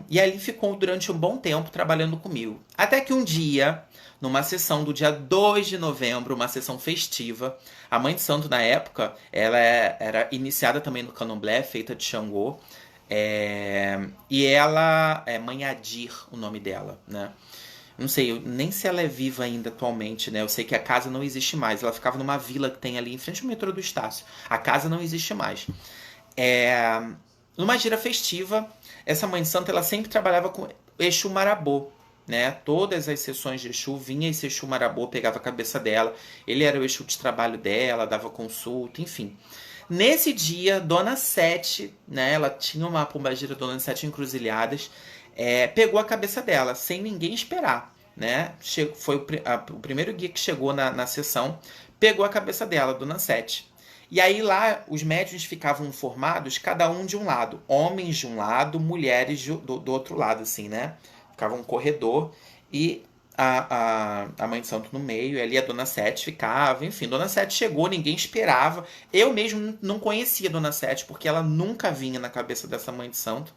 E aí ficou durante um bom tempo trabalhando comigo. Até que um dia, numa sessão do dia 2 de novembro, uma sessão festiva, a mãe de santo na época, ela era iniciada também no candomblé, feita de Xangô. E ela é Mãe Adir, o nome dela, né? Não sei, nem se ela é viva ainda atualmente, né? Eu sei que a casa não existe mais. Ela ficava numa vila que tem ali em frente ao metrô do Estácio. A casa não existe mais. Numa gira festiva, essa mãe de santo ela sempre trabalhava com Exu Marabô, né? Todas as sessões de Exu vinha esse Exu Marabô, pegava a cabeça dela, ele era o Exu de trabalho dela, dava consulta, enfim. Nesse dia, Dona Sete, né? Ela tinha uma pombagira Dona Sete Encruzilhadas, pegou a cabeça dela, sem ninguém esperar, né? Foi o primeiro guia que chegou na sessão, pegou a cabeça dela, Dona Sete. E aí lá os médiuns ficavam formados, cada um de um lado. Homens de um lado, mulheres do outro lado, assim, né? Ficava um corredor e a Mãe de Santo no meio, e ali a Dona Sete ficava. Enfim, Dona Sete chegou, ninguém esperava. Eu mesmo não conhecia a Dona Sete, porque ela nunca vinha na cabeça dessa Mãe de Santo.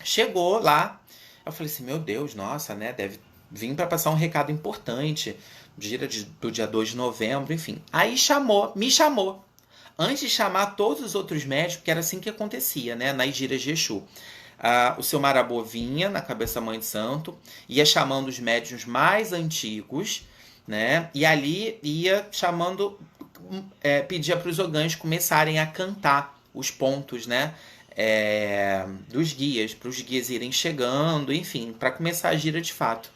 Chegou lá, eu falei assim, meu Deus, nossa, né? Deve vir para passar um recado importante. Gira do dia 2 de novembro, enfim. Aí me chamou. Antes de chamar todos os outros médicos, porque era assim que acontecia, né? Nas giras de Exu. O seu Marabô vinha na cabeça da Mãe de Santo, ia chamando os médiuns mais antigos, né? E ali ia chamando, pedia para os ogãs começarem a cantar os pontos, né? Dos guias, para os guias irem chegando, enfim, para começar a gira de fato.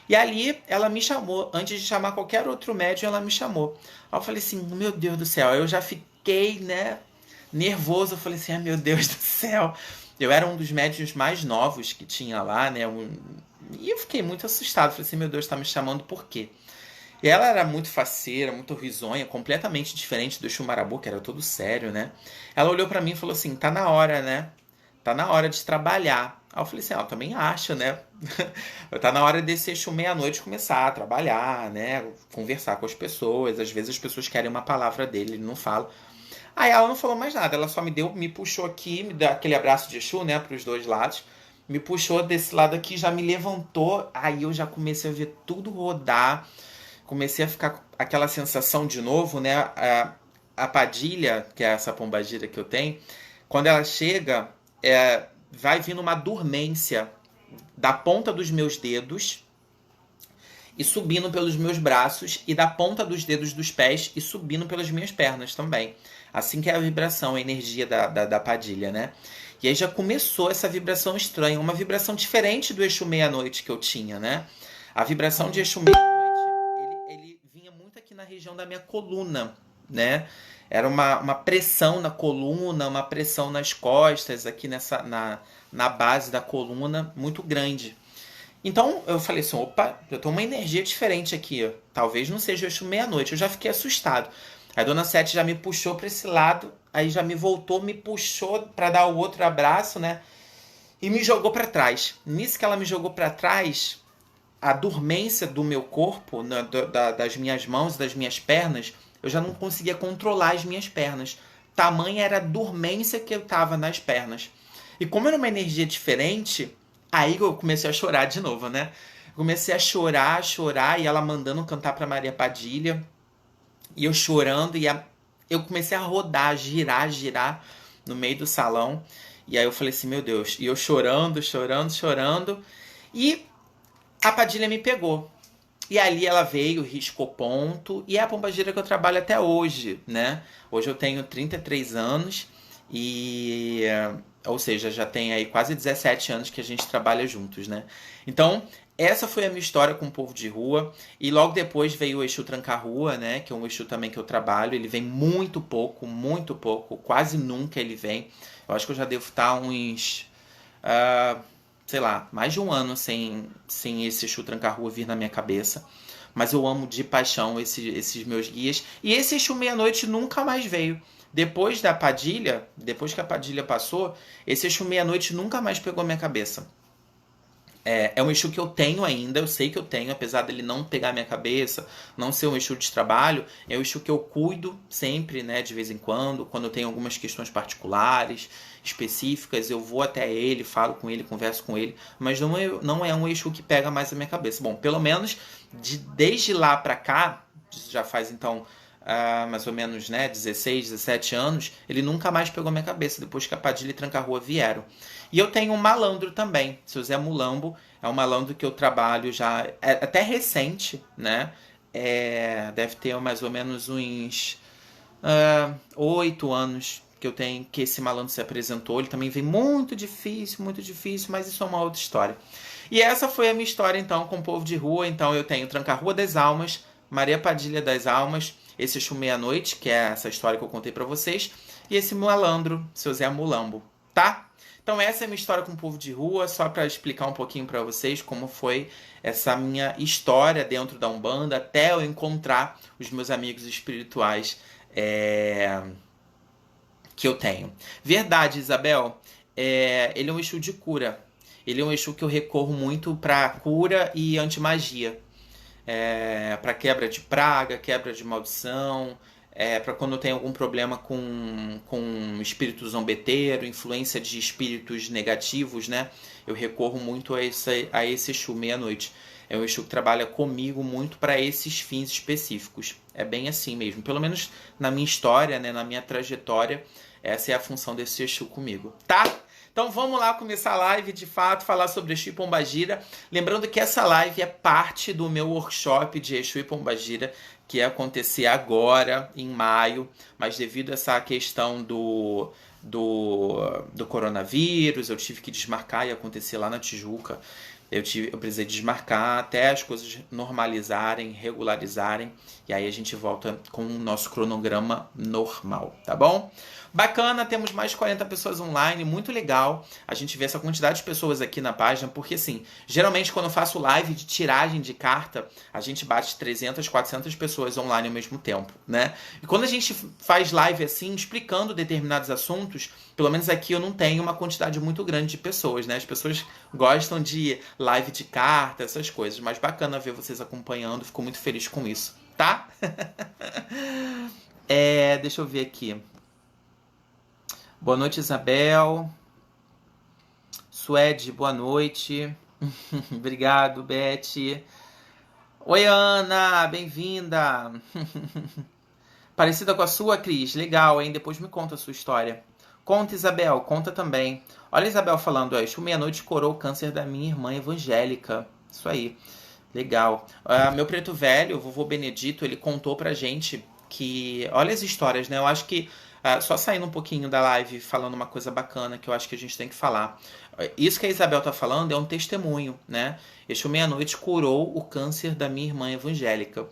E ali ela me chamou, antes de chamar qualquer outro médium, ela me chamou. Aí eu falei assim, meu Deus do céu, eu já fiquei, né, nervoso. Eu falei assim, meu Deus do céu. Eu era um dos médiuns mais novos que tinha lá, né, e eu fiquei muito assustado. Falei assim, meu Deus, tá me chamando por quê? E ela era muito faceira, muito risonha, completamente diferente do Exu Marabô, que era todo sério, né? Ela olhou pra mim e falou assim, tá na hora, né? Tá na hora de trabalhar. Aí eu falei assim, eu também acho, né? Tá na hora desse Exu meia-noite começar a trabalhar, né? Conversar com as pessoas. Às vezes as pessoas querem uma palavra dele, ele não fala. Aí ela não falou mais nada, ela só me puxou aqui, me deu aquele abraço de Exu, né? Pros dois lados. Me puxou desse lado aqui, já me levantou. Aí eu já comecei a ver tudo rodar. Comecei a ficar com aquela sensação de novo, né? A Padilha, que é essa pombagira que eu tenho, quando ela chega, vai vindo uma dormência da ponta dos meus dedos e subindo pelos meus braços, e da ponta dos dedos dos pés e subindo pelas minhas pernas também. Assim que é a vibração, a energia da Padilha, né? E aí já começou essa vibração estranha, uma vibração diferente do Exu Meia-Noite que eu tinha, né? A vibração de Exu Meia-Noite, ele vinha muito aqui na região da minha coluna, né? Era uma pressão na coluna, uma pressão nas costas, aqui na base da coluna, muito grande. Então eu falei assim, opa, eu tô uma energia diferente aqui. Talvez não seja o Exu Meia-Noite. Eu já fiquei assustado. A Dona Sete já me puxou para esse lado, aí já me voltou, me puxou para dar o outro abraço, né? E me jogou para trás. Nisso que ela me jogou para trás, a dormência do meu corpo, né, das minhas mãos e das minhas pernas, eu já não conseguia controlar as minhas pernas. Tamanha era a dormência que eu tava nas pernas. E como era uma energia diferente, aí eu comecei a chorar de novo, né? Comecei a chorar, e ela mandando cantar pra Maria Padilha. E eu chorando, eu comecei a rodar, girar no meio do salão. E aí eu falei assim, meu Deus. E eu chorando. E a Padilha me pegou. E ali ela veio, riscou ponto. E é a pombagira que eu trabalho até hoje, né? Hoje eu tenho 33 anos. Ou seja, já tem aí quase 17 anos que a gente trabalha juntos, né? Então, essa foi a minha história com o povo de rua. E logo depois veio o Exu Tranca-Rua, né? Que é um Exu também que eu trabalho. Ele vem muito pouco, quase nunca ele vem. Eu acho que eu já devo estar uns... sei lá, mais de um ano sem esse Exu Tranca-Rua vir na minha cabeça. Mas eu amo de paixão esses meus guias. E esse Exu Meia-Noite nunca mais veio. Depois da Padilha, depois que a Padilha passou, esse Exu Meia-Noite nunca mais pegou a minha cabeça. É um Exu que eu tenho ainda, eu sei que eu tenho, apesar dele não pegar a minha cabeça, não ser um Exu de trabalho, é um Exu que eu cuido sempre, né, de vez em quando eu tenho algumas questões particulares, específicas, eu vou até ele, falo com ele, converso com ele, mas não é um Exu que pega mais a minha cabeça. Bom, pelo menos desde lá pra cá, já faz então mais ou menos, né, 16, 17 anos, ele nunca mais pegou a minha cabeça, depois que a Padilha e Tranca-Rua vieram. E eu tenho um malandro também, seu Zé Mulambo, é um malandro que eu trabalho já, até recente, né, deve ter mais ou menos uns 8 anos que eu tenho que esse malandro se apresentou. Ele também vem muito difícil, mas isso é uma outra história. E essa foi a minha história, então, com o povo de rua. Então eu tenho Tranca-Rua das Almas, Maria Padilha das Almas, esse Exu Meia-Noite, que é essa história que eu contei pra vocês, e esse malandro, seu Zé Mulambo, tá? Então essa é a minha história com o povo de rua, só para explicar um pouquinho para vocês como foi essa minha história dentro da Umbanda até eu encontrar os meus amigos espirituais que eu tenho. Verdade, Isabel, ele é um Exu de cura. Ele é um Exu que eu recorro muito para cura e antimagia. Para quebra de praga, quebra de maldição, para quando tem algum problema com espírito zombeteiro, influência de espíritos negativos, né? Eu recorro muito a esse Exu meia-noite. É um Exu que trabalha comigo muito para esses fins específicos. É bem assim mesmo. Pelo menos na minha história, né, na minha trajetória, essa é a função desse Exu comigo, tá? Então vamos lá começar a live, de fato, falar sobre Exu e Pombagira. Lembrando que essa live é parte do meu workshop de Exu e Pombagira, que ia acontecer agora, em maio, mas devido a essa questão do coronavírus, eu tive que desmarcar e acontecer lá na Tijuca. Eu precisei desmarcar até as coisas normalizarem, regularizarem, e aí a gente volta com o nosso cronograma normal, tá bom? Bacana, temos mais de 40 pessoas online, muito legal a gente vê essa quantidade de pessoas aqui na página, porque assim, geralmente quando eu faço live de tiragem de carta, a gente bate 300, 400 pessoas online ao mesmo tempo, né? E quando a gente faz live assim, explicando determinados assuntos, pelo menos aqui eu não tenho uma quantidade muito grande de pessoas, né? As pessoas gostam de live de carta, essas coisas, mas bacana ver vocês acompanhando, fico muito feliz com isso, tá? Deixa eu ver aqui. Boa noite, Isabel. Suede, boa noite. Obrigado, Beth. Oi, Ana, bem-vinda. Parecida com a sua, Cris? Legal, hein? Depois me conta a sua história. Conta, Isabel, conta também. Olha a Isabel falando, Exu meia-noite curou o câncer da minha irmã evangélica. Isso aí, legal. Meu preto velho, o vovô Benedito, ele contou pra gente que... Olha as histórias, né? Eu acho que só saindo um pouquinho da live, falando uma coisa bacana que eu acho que a gente tem que falar. Isso que a Isabel tá falando é um testemunho, né? Exu meia-noite curou o câncer da minha irmã evangélica.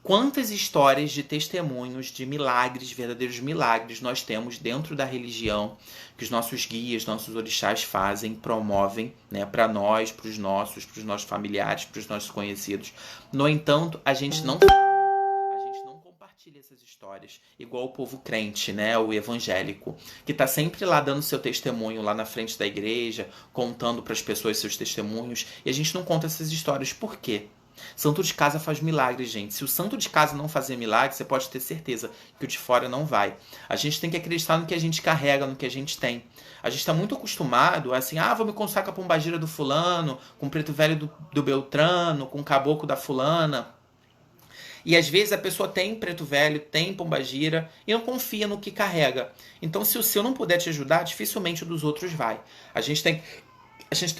Quantas histórias de testemunhos, de milagres, verdadeiros milagres nós temos dentro da religião que os nossos guias, nossos orixás fazem, promovem, né, para nós, para os nossos familiares, para os nossos conhecidos. No entanto, a gente não compartilha essas histórias, igual o povo crente, né, o evangélico, que está sempre lá dando seu testemunho lá na frente da igreja, contando para as pessoas seus testemunhos, e a gente não conta essas histórias. Por quê? Santo de casa faz milagre, gente. Se o santo de casa não fazer milagre, você pode ter certeza que o de fora não vai. A gente tem que acreditar no que a gente carrega, no que a gente tem. A gente está muito acostumado assim, vou me consagrar com a pombagira do fulano, com o preto velho do Beltrano, com o caboclo da fulana. E às vezes a pessoa tem preto velho, tem pombagira e não confia no que carrega. Então se o seu não puder te ajudar, dificilmente o dos outros vai. A gente tem que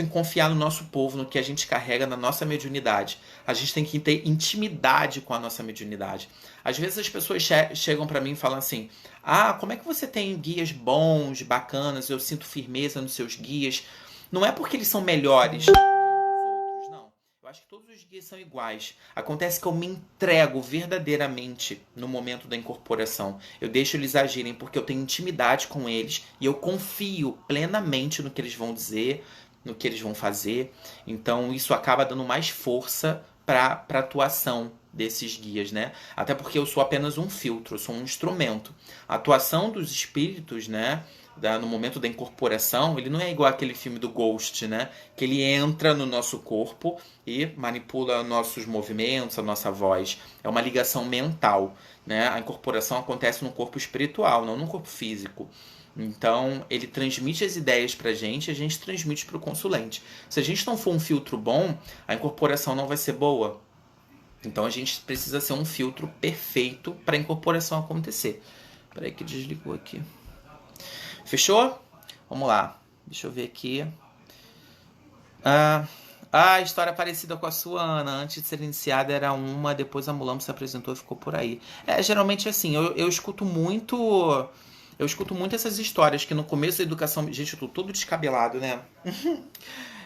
confiar no nosso povo, no que a gente carrega, na nossa mediunidade. A gente tem que ter intimidade com a nossa mediunidade. Às vezes as pessoas chegam para mim e falam assim, como é que você tem guias bons, bacanas, eu sinto firmeza nos seus guias. Não é porque eles são melhores que os outros, não. Eu acho que todos os guias são iguais. Acontece que eu me entrego verdadeiramente no momento da incorporação. Eu deixo eles agirem porque eu tenho intimidade com eles e eu confio plenamente no que eles vão dizer, no que eles vão fazer. Então isso acaba dando mais força para a atuação desses guias, né? Até porque eu sou apenas um filtro, eu sou um instrumento. A atuação dos espíritos, né, no momento da incorporação, ele não é igual aquele filme do Ghost, né? Que ele entra no nosso corpo e manipula nossos movimentos, a nossa voz. É uma ligação mental, né? A incorporação acontece no corpo espiritual, não no corpo físico. Então, ele transmite as ideias pra gente e a gente transmite pro consulente. Se a gente não for um filtro bom, a incorporação não vai ser boa. Então, a gente precisa ser um filtro perfeito para a incorporação acontecer. Espera aí que desligou aqui. Fechou? Vamos lá. Deixa eu ver aqui. História parecida com a sua, Ana. Antes de ser iniciada era uma, depois a Mulambo se apresentou e ficou por aí. Geralmente assim, eu escuto muito... Eu escuto muito essas histórias que no começo da educação... Gente, eu tô todo descabelado, né?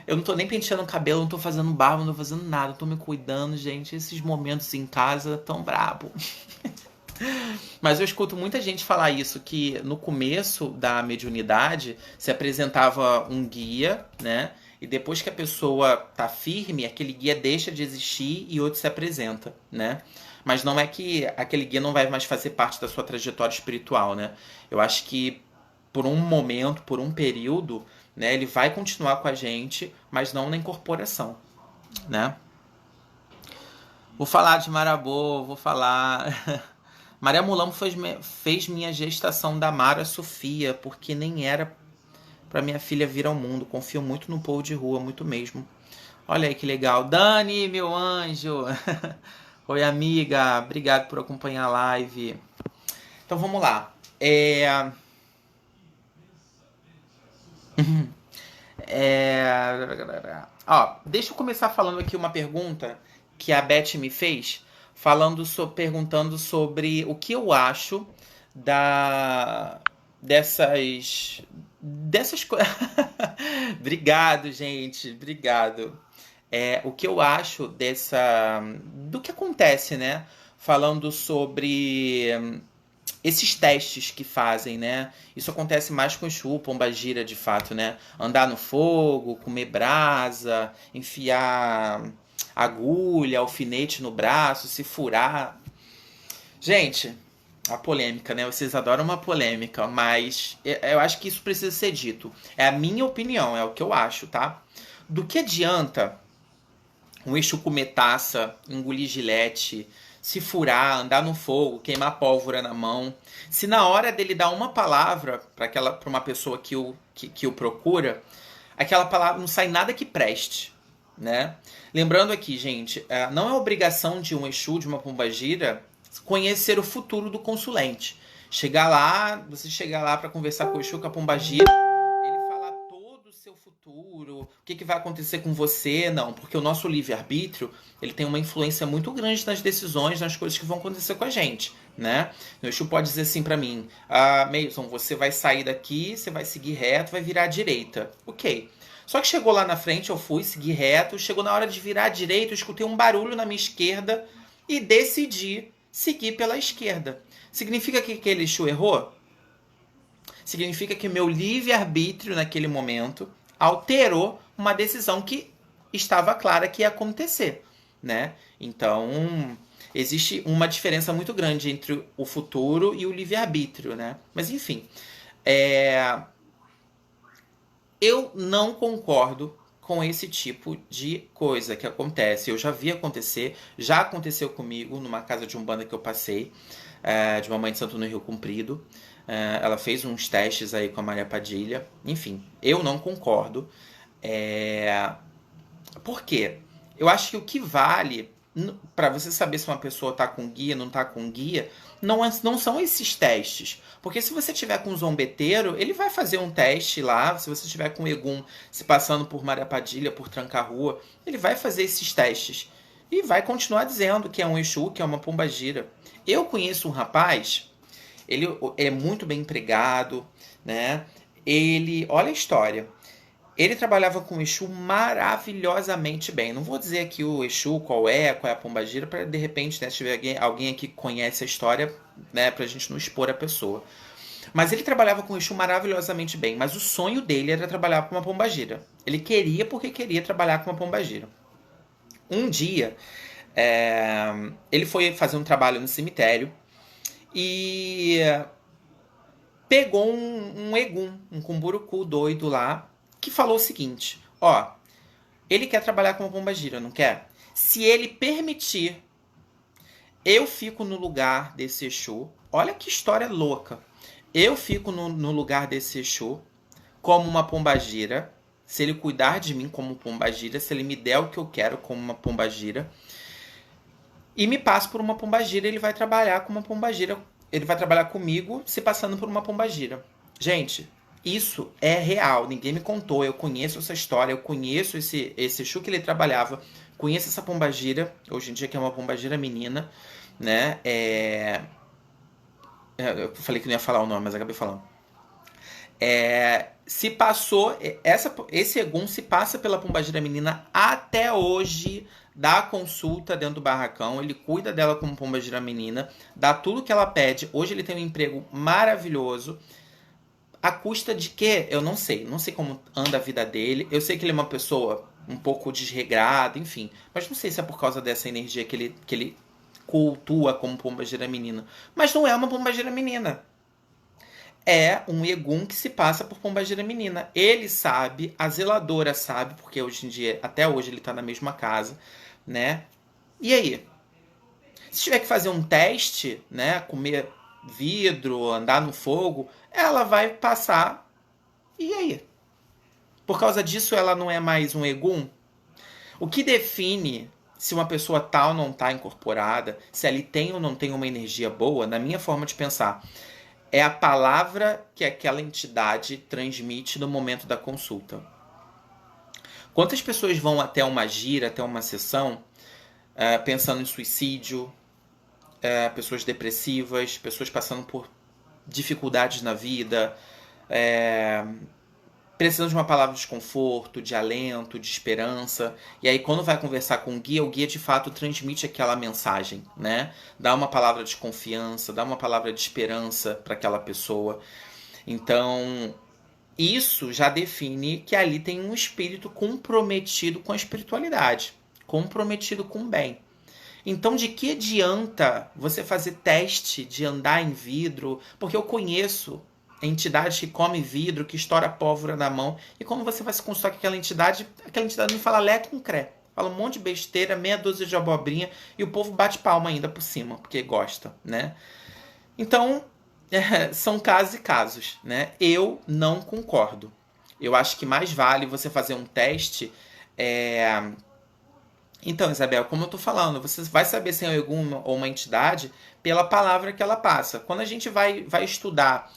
Eu não tô nem penteando o cabelo, não tô fazendo barba, não tô fazendo nada. Eu tô me cuidando, gente. Esses momentos em casa tão brabo. Mas eu escuto muita gente falar isso, que no começo da mediunidade se apresentava um guia, né? E depois que a pessoa tá firme, aquele guia deixa de existir e outro se apresenta, né? Mas não é que aquele guia não vai mais fazer parte da sua trajetória espiritual, né? Eu acho que por um momento, por um período, né, ele vai continuar com a gente, mas não na incorporação, né? Vou falar de Marabô, vou falar. Maria Mulamo fez minha gestação da Mara Sofia, porque nem era pra minha filha vir ao mundo. Confio muito no povo de rua, muito mesmo. Olha aí que legal. Dani, meu anjo. Oi, amiga. Obrigado por acompanhar a live. Então vamos lá. Ó, deixa eu começar falando aqui uma pergunta que a Beth me fez, perguntando sobre o que eu acho da dessas coisas. Obrigado, gente, obrigado. O que eu acho do que acontece, né? Falando sobre esses testes que fazem, né? Isso acontece mais com Exu, Pombagira, de fato, né? Andar no fogo, comer brasa, enfiar agulha, alfinete no braço, se furar. Gente, a polêmica, né? Vocês adoram uma polêmica, mas eu acho que isso precisa ser dito. É a minha opinião, é o que eu acho, tá? Do que adianta um Exu comer taça, engolir gilete, se furar, andar no fogo, queimar pólvora na mão, se na hora dele dar uma palavra para uma pessoa que o procura, aquela palavra não sai nada que preste, né? Lembrando aqui, gente, não é obrigação de um Exu, de uma pombagira, conhecer o futuro do consulente. Você chegar lá para conversar com o Exu, com a pombagira, ele falar todo o seu futuro, o que vai acontecer com você, não, porque o nosso livre-arbítrio, ele tem uma influência muito grande nas decisões, nas coisas que vão acontecer com a gente, né? O Exu pode dizer assim para mim, Mason, você vai sair daqui, você vai seguir reto, vai virar à direita. Ok. Só que chegou lá na frente, eu fui, segui reto, chegou na hora de virar à direita, eu escutei um barulho na minha esquerda e decidi seguir pela esquerda. Significa que aquele Exu errou? Significa que meu livre-arbítrio naquele momento alterou uma decisão que estava clara que ia acontecer, né? Então, existe uma diferença muito grande entre o futuro e o livre-arbítrio, né? Mas enfim, eu não concordo com esse tipo de coisa que acontece. Eu já vi acontecer, já aconteceu comigo numa casa de umbanda que eu passei, de uma mãe de santo no Rio Comprido. Ela fez uns testes aí com a Maria Padilha. Enfim, eu não concordo. Por quê? Eu acho que o que vale para você saber se uma pessoa tá com guia, não tá com guia, não são esses testes. Porque se você tiver com um zombeteiro, ele vai fazer um teste lá. Se você tiver com o Egum se passando por Maria Padilha, por Tranca-Rua, ele vai fazer esses testes. E vai continuar dizendo que é um Exu, que é uma pombagira. Eu conheço um rapaz, ele é muito bem empregado, né? Olha a história. Ele trabalhava com o Exu maravilhosamente bem. Não vou dizer aqui o Exu, qual é a pombagira, para de repente, né, se tiver alguém aqui que conhece a história, né, pra gente não expor a pessoa. Mas ele trabalhava com o Exu maravilhosamente bem, mas o sonho dele era trabalhar com uma pombagira. Ele queria porque queria trabalhar com uma pombagira. Um dia, ele foi fazer um trabalho no cemitério e pegou um Egum, um cumburucu doido lá, que falou o seguinte, ele quer trabalhar com uma pombagira, não quer? Se ele permitir, eu fico no lugar desse Exu. Olha que história louca. Eu fico no lugar desse Exu como uma pombagira. Se ele cuidar de mim como pombagira, se ele me der o que eu quero como uma pombagira, e me passa por uma pombagira, ele vai trabalhar com uma pombagira. Ele vai trabalhar comigo se passando por uma pombagira. Gente, isso é real, ninguém me contou, eu conheço essa história, eu conheço esse Exu que ele trabalhava, conheço essa pombagira, hoje em dia que é uma pombagira menina, né? Eu falei que não ia falar o nome, mas acabei falando. Se passou, esse Egum se passa pela pombagira menina até hoje, dá a consulta dentro do barracão, ele cuida dela como pombagira menina, dá tudo que ela pede. Hoje ele tem um emprego maravilhoso. A custa de quê? Eu não sei. Não sei como anda a vida dele. Eu sei que ele é uma pessoa um pouco desregrada, enfim. Mas não sei se é por causa dessa energia que ele cultua como pombagira menina. Mas não é uma pombagira menina. É um Egum que se passa por pombagira menina. Ele sabe, a zeladora sabe, porque hoje em dia, até hoje ele tá na mesma casa, né? E aí? Se tiver que fazer um teste, né? Comer vidro, andar no fogo, ela vai passar. E aí? Por causa disso, ela não é mais um Egum? O que define se uma pessoa tal não está incorporada, se ali tem ou não tem uma energia boa, na minha forma de pensar, é a palavra que aquela entidade transmite no momento da consulta. Quantas pessoas vão até uma gira, até uma sessão, pensando em suicídio, pessoas depressivas, pessoas passando por dificuldades na vida, precisando de uma palavra de desconforto, de alento, de esperança. E aí, quando vai conversar com o guia de fato transmite aquela mensagem, né? Dá uma palavra de confiança, dá uma palavra de esperança para aquela pessoa. Então, isso já define que ali tem um espírito comprometido com a espiritualidade, comprometido com o bem. Então, de que adianta você fazer teste de andar em vidro? Porque eu conheço entidades que comem vidro, que estoura pólvora na mão. E como você vai se consultar com aquela entidade não fala lé com cré. Fala um monte de besteira, meia dúzia de abobrinha, e o povo bate palma ainda por cima, porque gosta, né? Então, são casos e casos, né? Eu não concordo. Eu acho que mais vale você fazer um teste. Então, Isabel, como eu tô falando, você vai saber se é um Egum ou uma entidade pela palavra que ela passa. Quando a gente vai estudar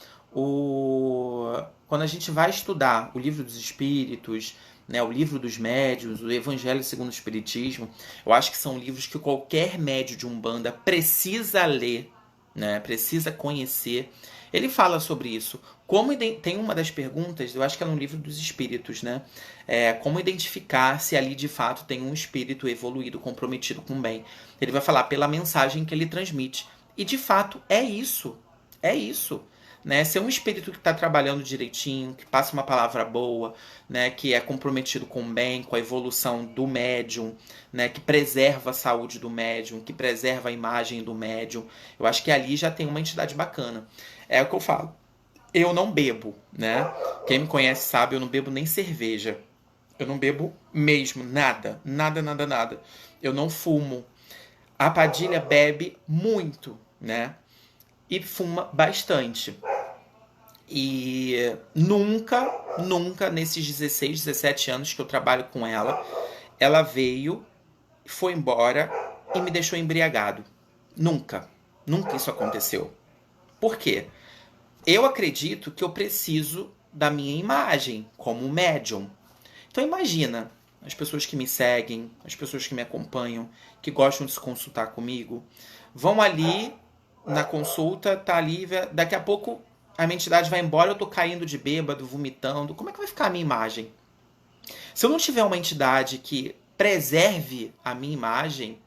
quando a gente vai estudar o Livro dos Espíritos, né, o Livro dos Médiuns, o Evangelho segundo o Espiritismo, eu acho que são livros que qualquer médium de Umbanda precisa ler, né, precisa conhecer. Ele fala sobre isso. Tem uma das perguntas, eu acho que é no Livro dos Espíritos, né? Como identificar se ali de fato tem um espírito evoluído, comprometido com o bem. Ele vai falar pela mensagem que ele transmite. E de fato é isso. É isso. Né? Se é um espírito que está trabalhando direitinho, que passa uma palavra boa, né? Que é comprometido com o bem, com a evolução do médium, né? Que preserva a saúde do médium, que preserva a imagem do médium, eu acho que ali já tem uma entidade bacana. É o que eu falo. Eu não bebo, né? Quem me conhece sabe, eu não bebo nem cerveja. Eu não bebo mesmo, nada. Nada, nada, nada. Eu não fumo. A Padilha bebe muito, né? E fuma bastante. E nunca, nesses 16, 17 anos que eu trabalho com ela, ela veio, foi embora e me deixou embriagado. Nunca isso aconteceu. Por quê? Eu acredito que eu preciso da minha imagem como médium. Então imagina, as pessoas que me seguem, as pessoas que me acompanham, que gostam de se consultar comigo, vão ali na consulta, tá ali, daqui a pouco a minha entidade vai embora, eu tô caindo de bêbado, vomitando. Como é que vai ficar a minha imagem? Se eu não tiver uma entidade que preserve a minha imagem,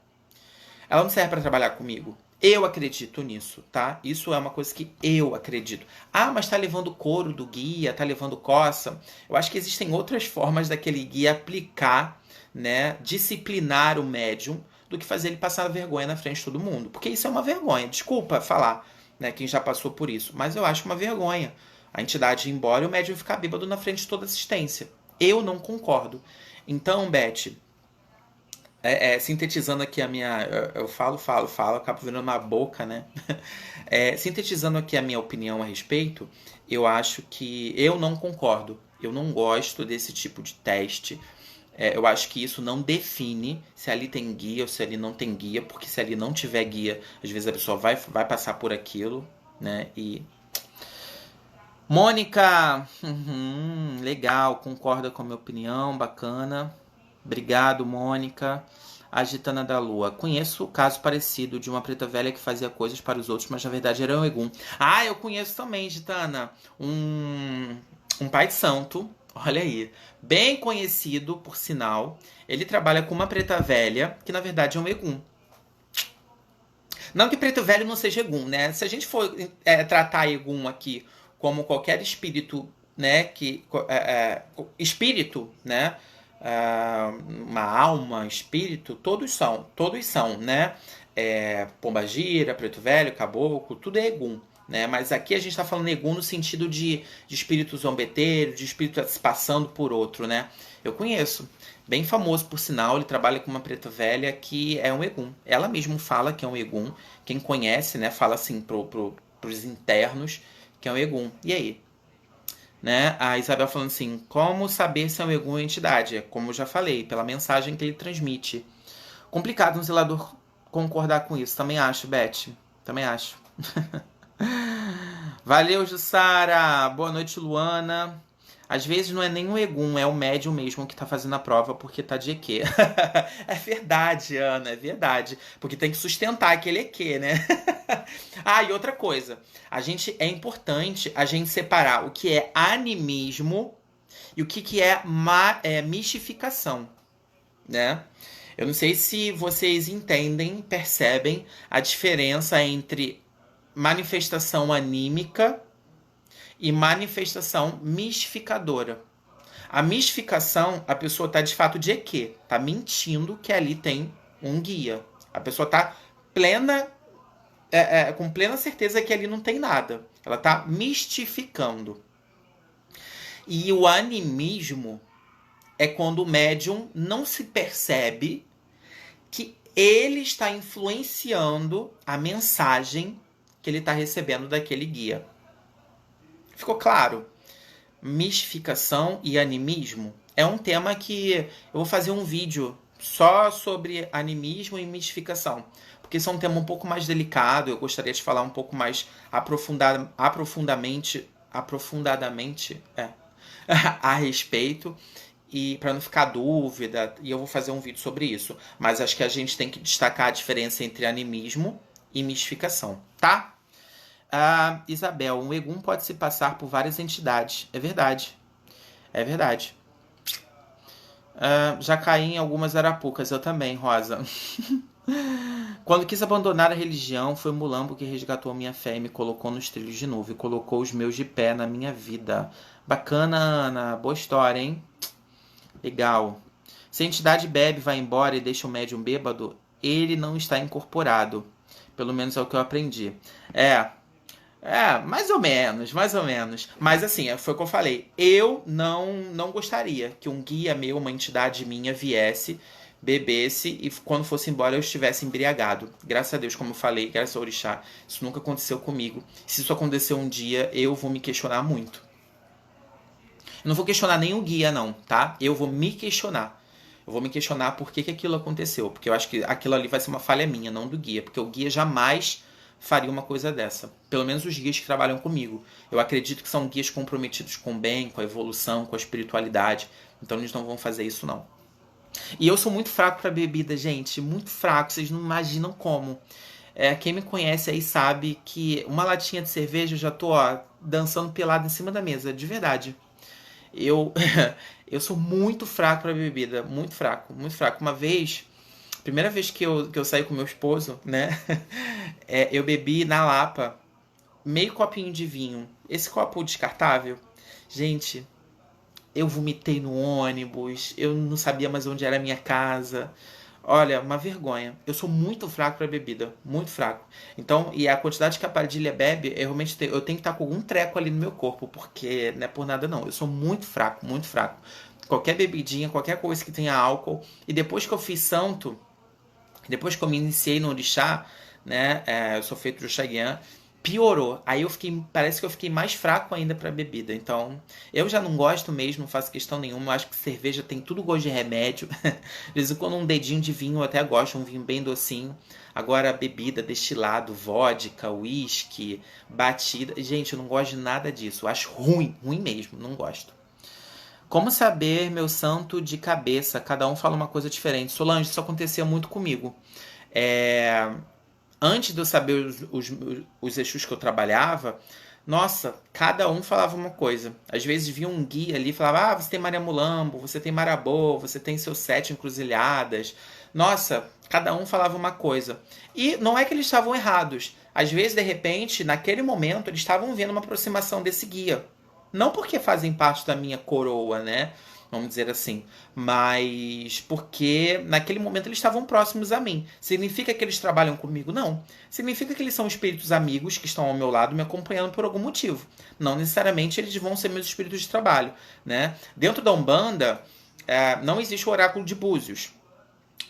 ela não serve para trabalhar comigo. Eu acredito nisso, tá? Isso é uma coisa que eu acredito. Ah, mas tá levando couro do guia, tá levando coça. Eu acho que existem outras formas daquele guia aplicar, né, disciplinar o médium, do que fazer ele passar vergonha na frente de todo mundo. Porque isso é uma vergonha. Desculpa falar, né, quem já passou por isso. Mas eu acho uma vergonha a entidade ir embora e o médium ficar bêbado na frente de toda assistência. Eu não concordo. Então, Beth, sintetizando aqui a minha... Eu falo, acabo virando uma boca, né? Sintetizando aqui a minha opinião a respeito, eu acho que eu não concordo. Eu não gosto desse tipo de teste. Eu acho que isso não define se ali tem guia ou se ali não tem guia, porque se ali não tiver guia, às vezes a pessoa vai passar por aquilo, né? E... Mônica! Legal, concorda com a minha opinião, bacana. Obrigado, Mônica. A Gitana da Lua. Conheço caso parecido de uma preta velha que fazia coisas para os outros, mas na verdade era um Egum. Ah, eu conheço também, Gitana. Um pai de santo, Olha aí. Bem conhecido, por sinal. Ele trabalha com uma preta velha, que na verdade é um Egum. Não que preto velho não seja Egum, né? Se a gente for tratar Egum aqui como qualquer espírito, né? Espírito, né? Uma alma, espírito, todos são, né? Pombagira, preto velho, caboclo, tudo é Egum. Né? Mas aqui a gente está falando Egum no sentido de espírito zombeteiro, de espírito se passando por outro, né? Eu conheço. Bem famoso, por sinal, ele trabalha com uma preta velha que é um Egum. Ela mesma fala que é um Egum. Quem conhece, né, fala assim pros internos que é um Egum. E aí? Né? A Isabel falando assim, como saber se é um Egum ou entidade? Como eu já falei, pela mensagem que ele transmite. Complicado um zelador concordar com isso. Também acho, Beth. Também acho. Valeu, Jussara. Boa noite, Luana. Às vezes não é nem um Egum, é o médium mesmo que tá fazendo a prova porque tá de EQ. É verdade, Ana, é verdade. Porque tem que sustentar aquele EQ, né? E outra coisa. É importante a gente separar o que é animismo e o que é mistificação, né? Eu não sei se vocês entendem, percebem a diferença entre manifestação anímica e manifestação mistificadora. A mistificação, a pessoa está de fato de EQ, está mentindo que ali tem um guia. A pessoa está com plena certeza que ali não tem nada. Ela está mistificando. E o animismo é quando o médium não se percebe que ele está influenciando a mensagem que ele está recebendo daquele guia. Ficou claro? Mistificação e animismo é um tema que eu vou fazer um vídeo só sobre animismo e mistificação, porque isso é um tema um pouco mais delicado. Eu gostaria de falar um pouco mais aprofundadamente a respeito, e para não ficar dúvida, e eu vou fazer um vídeo sobre isso. Mas acho que a gente tem que destacar a diferença entre animismo e mistificação, tá? Isabel, um Egum pode se passar por várias entidades. É verdade. É verdade. Já caí em algumas arapucas, eu também, Rosa. Quando quis abandonar a religião, foi Mulambo que resgatou a minha fé e me colocou nos trilhos de novo. E colocou os meus de pé na minha vida. Bacana, Ana. Boa história, hein? Legal. Se a entidade bebe, vai embora e deixa o médium bêbado, ele não está incorporado. Pelo menos é o que eu aprendi. Mais ou menos, mais ou menos. Mas assim, foi o que eu falei. Eu não gostaria que um guia meu, uma entidade minha, viesse, bebesse e quando fosse embora eu estivesse embriagado. Graças a Deus, como eu falei, graças ao orixá, isso nunca aconteceu comigo. Se isso acontecer um dia, eu vou me questionar muito. Eu não vou questionar nem o guia, não, tá? Eu vou me questionar. Eu vou me questionar por que aquilo aconteceu. Porque eu acho que aquilo ali vai ser uma falha minha, não do guia. Porque o guia jamais faria uma coisa dessa. Pelo menos os guias que trabalham comigo. Eu acredito que são guias comprometidos com o bem, com a evolução, com a espiritualidade. Então eles não vão fazer isso, não. E eu sou muito fraco pra bebida, gente. Muito fraco. Vocês não imaginam como. Quem me conhece aí sabe que uma latinha de cerveja eu já tô dançando pelado em cima da mesa. De verdade. Eu sou muito fraco pra bebida. Muito fraco, muito fraco. Uma vez... Primeira vez que eu saí com meu esposo, né? Eu bebi na Lapa meio copinho de vinho. Esse copo descartável. Gente, eu vomitei no ônibus. Eu não sabia mais onde era a minha casa. Olha, uma vergonha. Eu sou muito fraco para bebida. Muito fraco. Então, e a quantidade que a Padilha bebe, eu tenho que estar com algum treco ali no meu corpo. Porque não é por nada, não. Eu sou muito fraco, muito fraco. Qualquer bebidinha, qualquer coisa que tenha álcool. E depois que eu fiz santo... Depois que eu me iniciei no orixá, né, eu sou feito de Oxaguian, piorou. Aí parece que eu fiquei mais fraco ainda pra bebida. Então, eu já não gosto mesmo, não faço questão nenhuma. Eu acho que cerveja tem tudo gosto de remédio. De vez em quando um dedinho de vinho eu até gosto, um vinho bem docinho. Agora, bebida, destilado, vodka, uísque, batida... Gente, eu não gosto de nada disso. Eu acho ruim, ruim mesmo, não gosto. Como saber meu santo de cabeça? Cada um fala uma coisa diferente. Solange, isso acontecia muito comigo. Antes de eu saber os Exus que eu trabalhava, Nossa, cada um falava uma coisa. Às vezes via um guia ali e falava: ah, você tem Maria Mulambo, você tem Marabô, você tem seus 7 encruzilhadas. Nossa, cada um falava uma coisa. E não é que eles estavam errados. Às vezes, de repente, naquele momento, eles estavam vendo uma aproximação desse guia. Não porque fazem parte da minha coroa, né? Vamos dizer assim. Mas porque naquele momento eles estavam próximos a mim. Significa que eles trabalham comigo? Não. Significa que eles são espíritos amigos que estão ao meu lado me acompanhando por algum motivo. Não necessariamente eles vão ser meus espíritos de trabalho, né? Dentro da Umbanda, não existe o oráculo de Búzios.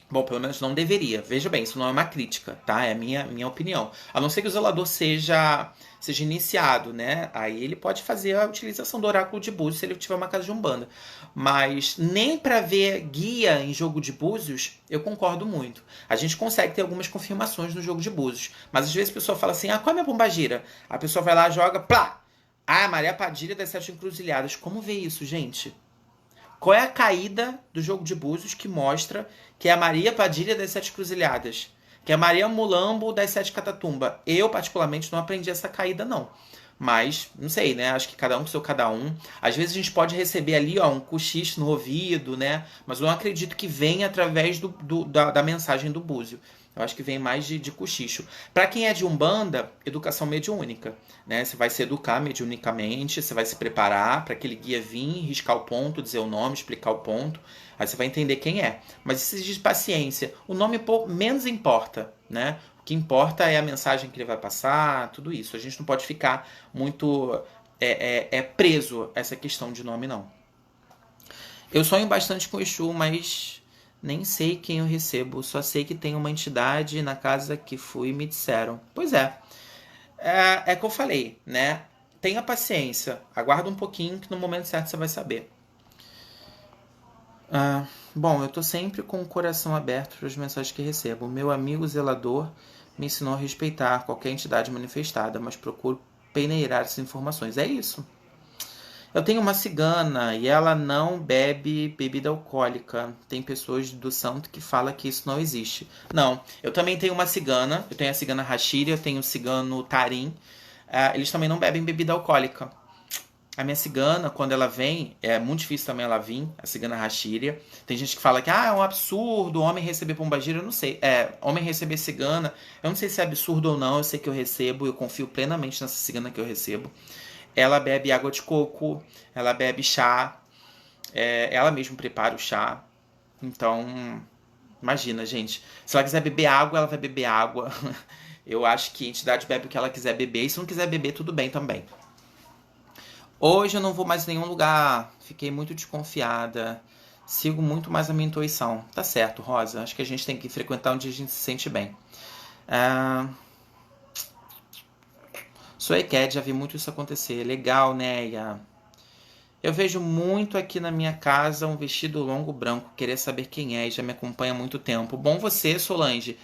Bom, pelo menos não deveria. Veja bem, isso não é uma crítica, tá? É a minha opinião. A não ser que o zelador seja iniciado, né? Aí ele pode fazer a utilização do oráculo de Búzios se ele tiver uma casa de Umbanda. Mas nem para ver guia em jogo de Búzios, eu concordo muito. A gente consegue ter algumas confirmações no jogo de Búzios. Mas às vezes a pessoa fala assim, qual é a minha pombagira? A pessoa vai lá, joga, plá! Maria Padilha das 7 Encruzilhadas. Como vê isso, gente? Qual é a caída do jogo de Búzios que mostra que é a Maria Padilha das 7 Cruzilhadas? Que é a Maria Mulambo das 7 Catatumba? Eu, particularmente, não aprendi essa caída, não. Mas, não sei, né? Acho que cada um com seu cada um. Às vezes a gente pode receber ali, um cochicho no ouvido, né? Mas eu não acredito que venha através da mensagem do Búzio. Eu acho que vem mais de cochicho. Para quem é de Umbanda, educação mediúnica, né? Você vai se educar mediunicamente, você vai se preparar para aquele guia vir, riscar o ponto, dizer o nome, explicar o ponto. Aí você vai entender quem é. Mas isso exige paciência. O nome menos importa, né? O que importa é a mensagem que ele vai passar, tudo isso. A gente não pode ficar muito preso a essa questão de nome, não. Eu sonho bastante com o Exu, mas nem sei quem eu recebo. Só sei que tem uma entidade na casa que fui e me disseram. Pois é. É que eu falei, né? Tenha paciência. Aguarda um pouquinho que no momento certo você vai saber. Bom, eu tô sempre com o coração aberto para as mensagens que recebo. Meu amigo zelador me ensinou a respeitar qualquer entidade manifestada, mas procuro peneirar essas informações. É isso. Eu tenho uma cigana e ela não bebe bebida alcoólica. Tem pessoas do santo que falam que isso não existe. Não, eu também tenho uma cigana. Eu tenho a cigana Rashiri, eu tenho o cigano Tarim. Eles também não bebem bebida alcoólica. A minha cigana, quando ela vem, é muito difícil também ela vir, a cigana Rashiri. Tem gente que fala que é um absurdo homem receber pombagira. Eu não sei. Homem receber cigana, eu não sei se é absurdo ou não. Eu sei que eu recebo, eu confio plenamente nessa cigana que eu recebo. Ela bebe água de coco, ela bebe chá, ela mesma prepara o chá. Então, imagina, gente. Se ela quiser beber água, ela vai beber água. Eu acho que a entidade bebe o que ela quiser beber. E se não quiser beber, tudo bem também. Hoje eu não vou mais em nenhum lugar. Fiquei muito desconfiada. Sigo muito mais a minha intuição. Tá certo, Rosa. Acho que a gente tem que frequentar onde a gente se sente bem. Sou EQUED, já vi muito isso acontecer. Legal, né? Eu vejo muito aqui na minha casa um vestido longo branco. Querer saber quem é e já me acompanha há muito tempo. Bom você, Solange,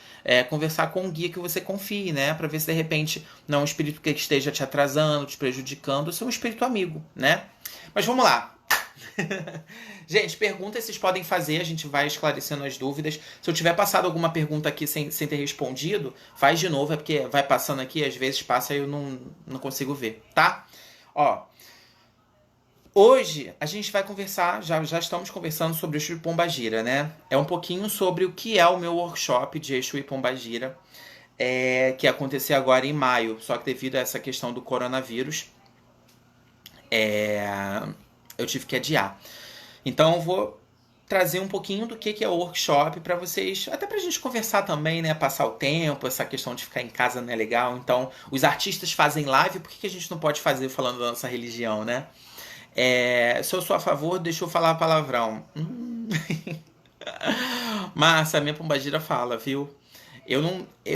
conversar com um guia que você confie, né? Pra ver se de repente não é um espírito que esteja te atrasando, te prejudicando, ou se é um espírito amigo, né? Mas vamos lá. Gente, perguntas vocês podem fazer, a gente vai esclarecendo as dúvidas. Se eu tiver passado alguma pergunta aqui sem ter respondido, faz de novo, é porque vai passando aqui, às vezes passa e eu não consigo ver, tá? Hoje a gente vai conversar, já estamos conversando sobre o Exu e Pombagira, né? É um pouquinho sobre o que é o meu workshop de Exu e Pombagira, que ia acontecer agora em maio, só que devido a essa questão do coronavírus, eu tive que adiar. Então eu vou trazer um pouquinho do que é o workshop para vocês, até pra gente conversar também, né? Passar o tempo, essa questão de ficar em casa não é legal. Então, os artistas fazem live, por que a gente não pode fazer falando da nossa religião, né? Se eu sou a favor, deixa eu falar palavrão. Márcia, a minha pombagira fala, viu? Eu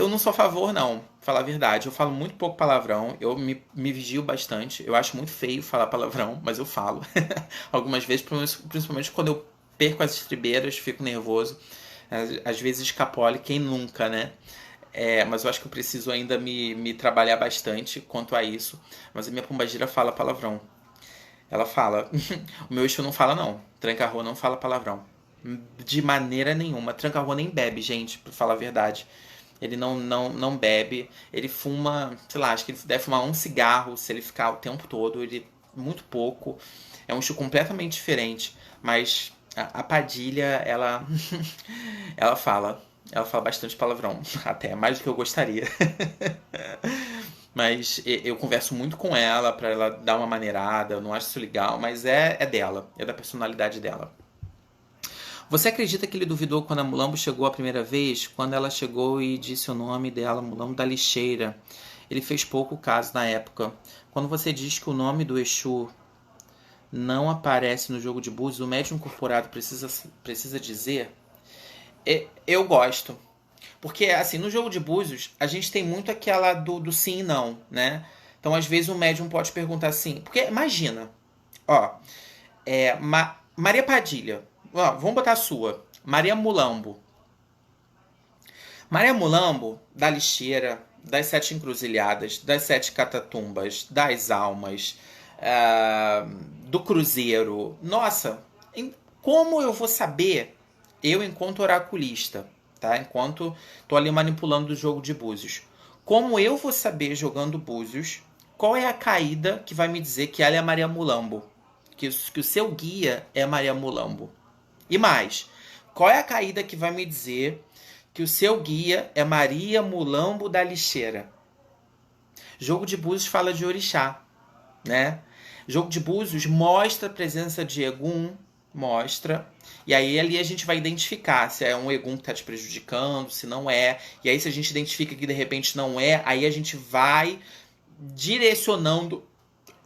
não sou a favor, não. Falar a verdade. Eu falo muito pouco palavrão. Eu me vigio bastante. Eu acho muito feio falar palavrão, mas eu falo. Algumas vezes, principalmente quando eu perco as estribeiras, fico nervoso. Às vezes escapole, quem nunca, né? Mas eu acho que eu preciso ainda me trabalhar bastante quanto a isso. Mas a minha pombagira fala palavrão. Ela fala. O meu Exu não fala, não. Tranca-rua não fala palavrão. De maneira nenhuma. Tranca-rua nem bebe, gente, pra falar a verdade. Ele não bebe. Ele fuma, sei lá, acho que ele deve fumar um cigarro se ele ficar o tempo todo. Ele muito pouco. É um estilo completamente diferente. Mas a Padilha, ela ela fala. Ela fala bastante palavrão, até mais do que eu gostaria. Mas eu converso muito com ela pra ela dar uma maneirada. Eu não acho isso legal, mas é dela, é da personalidade dela. Você acredita que ele duvidou quando a Mulambo chegou a primeira vez? Quando ela chegou e disse o nome dela, Mulambo da Lixeira. Ele fez pouco caso na época. Quando você diz que o nome do Exu não aparece no jogo de búzios, o médium incorporado precisa dizer? Eu gosto. Porque, assim, no jogo de búzios, a gente tem muito aquela do sim e não, né? Então, às vezes, o médium pode perguntar assim. Porque, imagina, ó, Maria Padilha, ó, vamos botar a sua. Maria Mulambo. Maria Mulambo, da lixeira, das sete encruzilhadas, das sete catatumbas, das almas, do cruzeiro. Nossa, como eu vou saber, eu enquanto oraculista, tá? Enquanto tô ali manipulando o jogo de búzios. Como eu vou saber, jogando búzios, qual é a caída que vai me dizer que ela é a Maria Mulambo? Que o seu guia é a Maria Mulambo? E mais, qual é a caída que vai me dizer que o seu guia é Maria Mulambo da Lixeira? Jogo de búzios fala de orixá, né? Jogo de búzios mostra a presença de Egum, mostra. E aí ali a gente vai identificar se é um Egum que está te prejudicando, se não é. E aí se a gente identifica que de repente não é, aí a gente vai direcionando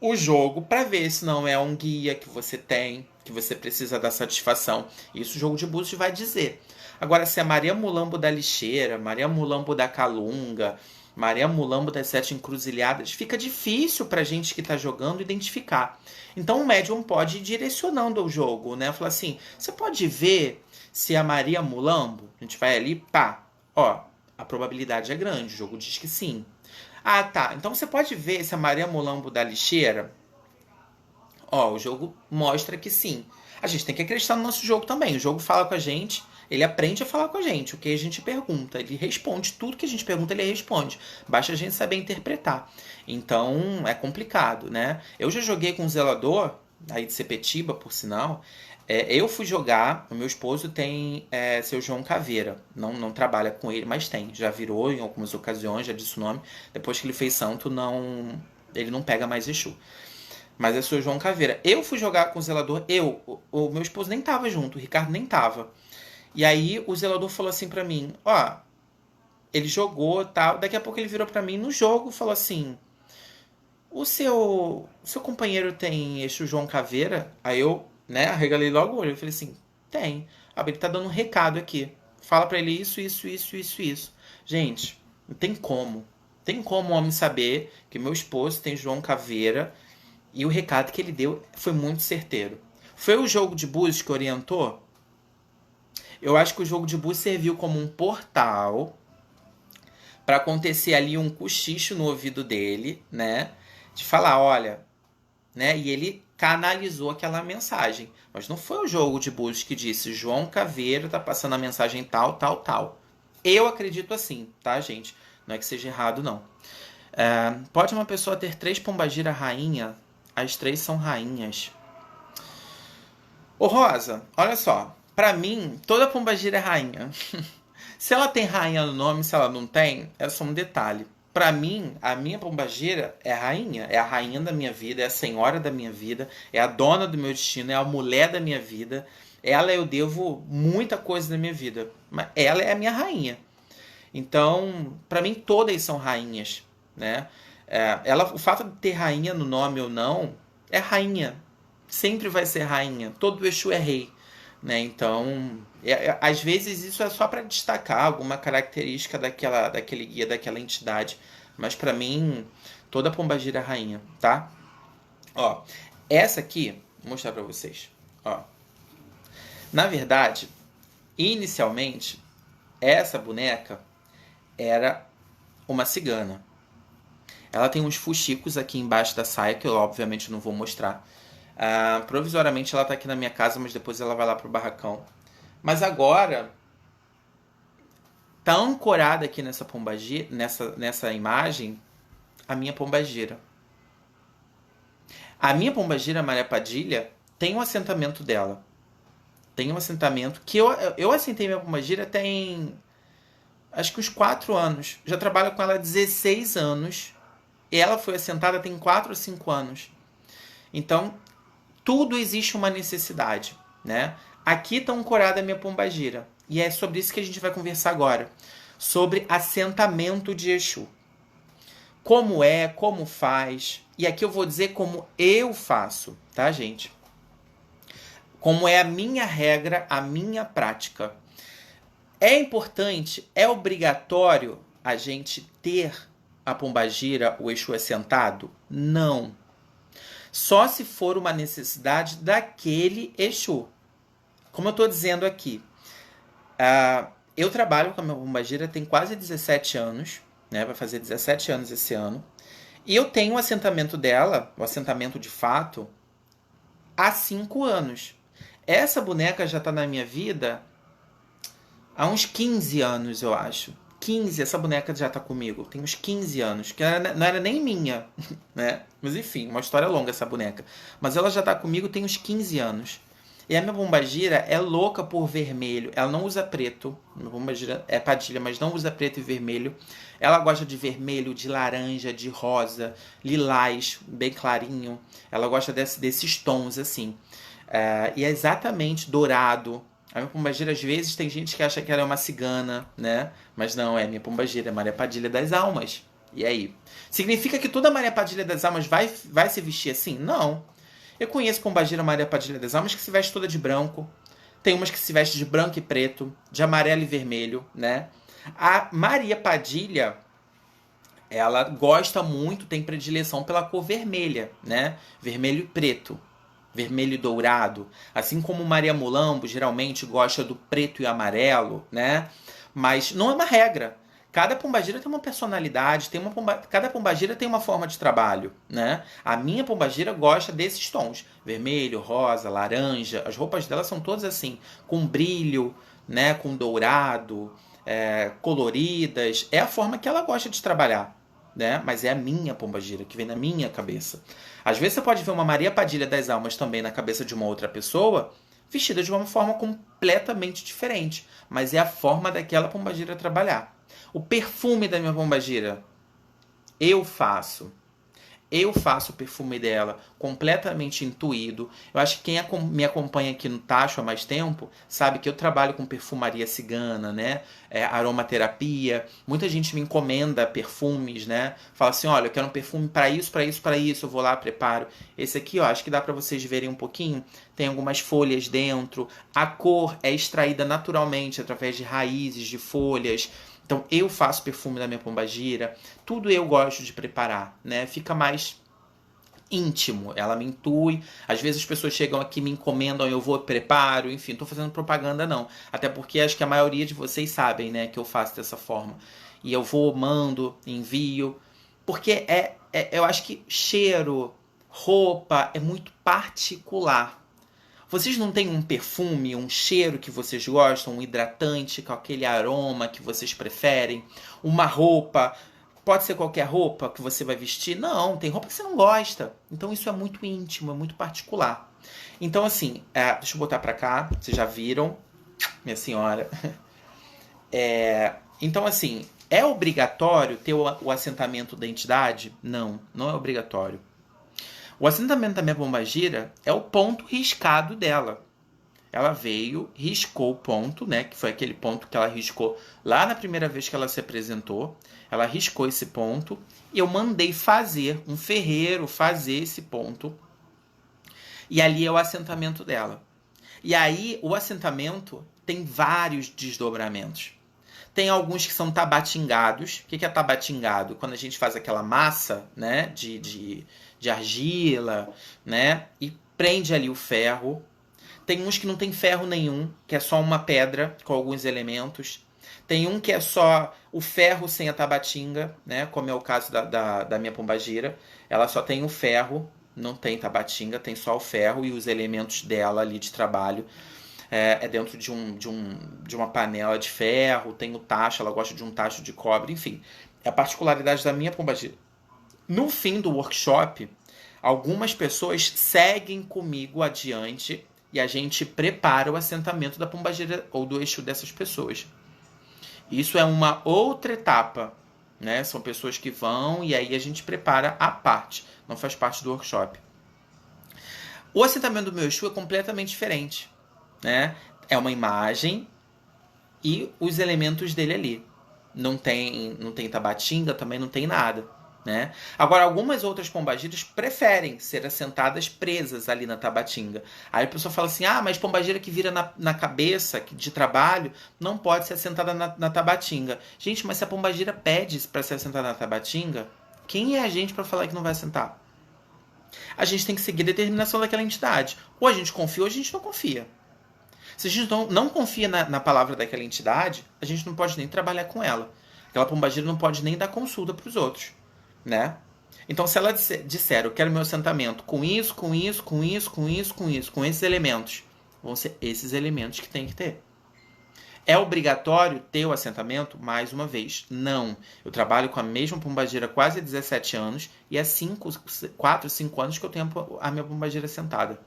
o jogo para ver se não é um guia que você tem, que você precisa dar satisfação. Isso o jogo de búzios vai dizer. Agora, se é Maria Mulambo da Lixeira, Maria Mulambo da Calunga, Maria Mulambo das Sete Encruzilhadas, fica difícil pra gente que tá jogando identificar. Então o médium pode ir direcionando o jogo, né? Falar assim, você pode ver se é Maria Mulambo? A gente vai ali, pá, ó, a probabilidade é grande, o jogo diz que sim. Ah, tá, então você pode ver se é Maria Mulambo da Lixeira? Ó, o jogo mostra que sim. A gente tem que acreditar no nosso jogo também. O jogo fala com a gente, ele aprende a falar com a gente. O que a gente pergunta, ele responde. Tudo que a gente pergunta, ele responde. Basta a gente saber interpretar. Então, é complicado, né? Eu já joguei com um zelador, aí de Sepetiba, por sinal. Eu fui jogar, o meu esposo tem seu João Caveira. Não trabalha com ele, mas tem. Já virou em algumas ocasiões, já disse o nome. Depois que ele fez santo, ele não pega mais Exu. Mas é seu João Caveira. Eu fui jogar com o zelador, o meu esposo nem tava junto, o Ricardo nem tava. E aí o zelador falou assim pra mim, ó, ele jogou, tal, daqui a pouco ele virou pra mim no jogo e falou assim: "O seu companheiro tem Exu João Caveira?" Aí eu, né, arregalei logo o olho, eu falei assim: "Tem." Ah, ele tá dando um recado aqui. Fala pra ele isso, isso, isso, isso, isso. Gente, não tem como. Tem como o homem saber que meu esposo tem João Caveira. E o recado que ele deu foi muito certeiro. Foi o jogo de búzios que orientou? Eu acho que o jogo de búzios serviu como um portal para acontecer ali um cochicho no ouvido dele, né? De falar, olha, né? E ele canalizou aquela mensagem. Mas não foi o jogo de búzios que disse João Caveira tá passando a mensagem tal, tal, tal. Eu acredito assim, tá, gente? Não é que seja errado, não. Pode uma pessoa ter 3 pombagira rainha? As 3 são rainhas. Ô Rosa, olha só. Pra mim, toda pombagira é rainha. Se ela tem rainha no nome, se ela não tem, é só um detalhe. Pra mim, a minha pombagira é rainha. É a rainha da minha vida, é a senhora da minha vida, é a dona do meu destino, é a mulher da minha vida. Ela eu devo muita coisa da minha vida. Mas ela é a minha rainha. Então, pra mim, todas são rainhas, né? O fato de ter rainha no nome ou não, é rainha. Sempre vai ser rainha. Todo Exu é rei, né? Então, às vezes isso é só para destacar alguma característica daquele guia, daquela entidade. Mas para mim, toda pombagira é rainha, tá? Ó, essa aqui, vou mostrar para vocês. Ó, na verdade, inicialmente, essa boneca era uma cigana. Ela tem uns fuxicos aqui embaixo da saia, que eu obviamente não vou mostrar. Provisoriamente ela tá aqui na minha casa, mas depois ela vai lá pro barracão. Mas agora tá ancorada aqui nessa pombagira, nessa imagem, a minha pombagira. A minha pombagira, Maria Padilha, tem um assentamento dela. Tem um assentamento que eu assentei minha pombagira tem acho que uns 4 anos. Já trabalho com ela há 16 anos. E ela foi assentada tem 4 ou 5 anos. Então, tudo existe uma necessidade, né? Aqui está ancorada a minha pombagira. E é sobre isso que a gente vai conversar agora. Sobre assentamento de Exu. Como é, como faz. E aqui eu vou dizer como eu faço, tá, gente? Como é a minha regra, a minha prática. É importante, é obrigatório a gente ter a pombagira, o Exu assentado? Não. Só se for uma necessidade daquele Exu. Como eu estou dizendo aqui, eu trabalho com a minha pombagira tem quase 17 anos, né? Vai fazer 17 anos esse ano. E eu tenho o assentamento dela, o assentamento de fato, há 5 anos. Essa boneca já está na minha vida há uns 15 anos, eu acho. 15, essa boneca já tá comigo. Tem uns 15 anos. Que não era nem minha, né? Mas enfim, uma história longa essa boneca. Mas ela já tá comigo tem uns 15 anos. E a minha pombagira é louca por vermelho. Ela não usa preto. Minha pombagira é Padilha, mas não usa preto e vermelho. Ela gosta de vermelho, de laranja, de rosa, lilás, bem clarinho. Ela gosta desses tons, assim. E é exatamente dourado. A minha pombagira, às vezes, tem gente que acha que ela é uma cigana, né? Mas não, é minha pombagira, é Maria Padilha das Almas. E aí? Significa que toda Maria Padilha das Almas vai se vestir assim? Não. Eu conheço pombagira Maria Padilha das Almas que se veste toda de branco. Tem umas que se veste de branco e preto, de amarelo e vermelho, né? A Maria Padilha, ela gosta muito, tem predileção pela cor vermelha, né? Vermelho e preto. Vermelho e dourado, assim como Maria Mulambo geralmente gosta do preto e amarelo, né? Mas não é uma regra. Cada pombagira tem uma personalidade, cada pombagira tem uma forma de trabalho, né? A minha pombagira gosta desses tons, vermelho, rosa, laranja. As roupas dela são todas assim, com brilho, né? Com dourado, coloridas. É a forma que ela gosta de trabalhar, né? Mas é a minha pombagira, que vem na minha cabeça. Às vezes você pode ver uma Maria Padilha das Almas também na cabeça de uma outra pessoa, vestida de uma forma completamente diferente. Mas é a forma daquela pombagira trabalhar. O perfume da minha pombagira, eu faço. Eu faço o perfume dela completamente intuído. Eu acho que quem me acompanha aqui no Tacho há mais tempo sabe que eu trabalho com perfumaria cigana, né? Aromaterapia. Muita gente me encomenda perfumes, né? Fala assim, olha, eu quero um perfume para isso, para isso, para isso. Eu vou lá, preparo. Esse aqui, ó, acho que dá para vocês verem um pouquinho. Tem algumas folhas dentro. A cor é extraída naturalmente através de raízes, de folhas. Então, eu faço perfume da minha pombagira, tudo eu gosto de preparar, né? Fica mais íntimo, ela me intui. Às vezes as pessoas chegam aqui, me encomendam, eu vou, preparo, enfim, não tô fazendo propaganda não. Até porque acho que a maioria de vocês sabem, né, que eu faço dessa forma. E eu vou, mando, envio, porque eu acho que cheiro, roupa é muito particular. Vocês não têm um perfume, um cheiro que vocês gostam, um hidratante com aquele aroma que vocês preferem? Uma roupa, pode ser qualquer roupa que você vai vestir? Não, tem roupa que você não gosta. Então isso é muito íntimo, é muito particular. Então assim, deixa eu botar pra cá, vocês já viram, minha senhora. Então assim, é obrigatório ter o assentamento da entidade? Não, não é obrigatório. O assentamento da minha pombagira é o ponto riscado dela. Ela veio, riscou o ponto, né? Que foi aquele ponto que ela riscou lá na primeira vez que ela se apresentou. Ela riscou esse ponto e eu mandei fazer, um ferreiro fazer esse ponto. E ali é o assentamento dela. E aí o assentamento tem vários desdobramentos. Tem alguns que são tabatingados. O que é tabatingado? Quando a gente faz aquela massa, né, de argila, né, e prende ali o ferro. Tem uns que não tem ferro nenhum, que é só uma pedra com alguns elementos. Tem um que é só o ferro sem a tabatinga, né, como é o caso da minha pombagira. Ela só tem o ferro, não tem tabatinga, tem só o ferro e os elementos dela ali de trabalho. é dentro de uma panela de ferro, tem o tacho, ela gosta de um tacho de cobre, enfim. É a particularidade da minha pombagira. No fim do workshop, algumas pessoas seguem comigo adiante e a gente prepara o assentamento da pombagira ou do Exu dessas pessoas. Isso é uma outra etapa, né? São pessoas que vão e aí a gente prepara a parte, não faz parte do workshop. O assentamento do meu Exu é completamente diferente, né? É uma imagem e os elementos dele ali. Não tem tabatinga, também não tem nada, né? Agora, algumas outras pombagiras preferem ser assentadas presas ali na tabatinga. Aí a pessoa fala assim, mas pombagira que vira na cabeça de trabalho não pode ser assentada na tabatinga. Gente, mas se a pombagira pede para ser assentada na tabatinga, quem é a gente para falar que não vai assentar? A gente tem que seguir a determinação daquela entidade. Ou a gente confia ou a gente não confia. Se a gente não confia na palavra daquela entidade, a gente não pode nem trabalhar com ela. Aquela pombagira não pode nem dar consulta para os outros, né? Então, se ela disser, eu quero meu assentamento com isso, com isso, com isso, com isso, com isso, com esses elementos, vão ser esses elementos que tem que ter. É obrigatório ter o assentamento? Mais uma vez, não. Eu trabalho com a mesma pombagira há quase 17 anos e há 4, 5 anos que eu tenho a minha pombagira sentada.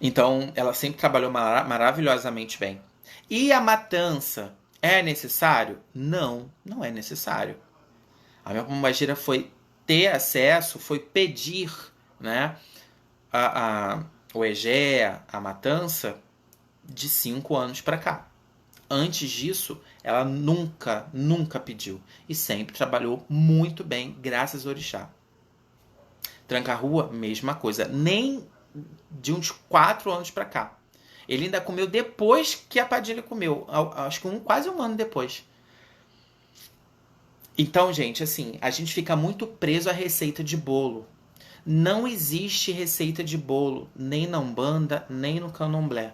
Então, ela sempre trabalhou maravilhosamente bem. E a matança é necessário? Não, não é necessário. A minha pombagira foi ter acesso, foi pedir, né, o egé, a matança, de 5 anos para cá. Antes disso, ela nunca pediu. E sempre trabalhou muito bem, graças ao orixá. Tranca-rua, mesma coisa. Nem de uns 4 anos para cá. Ele ainda comeu depois que a Padilha comeu. Acho que quase um ano depois. Então, gente, assim, a gente fica muito preso à receita de bolo. Não existe receita de bolo, nem na Umbanda, nem no Candomblé.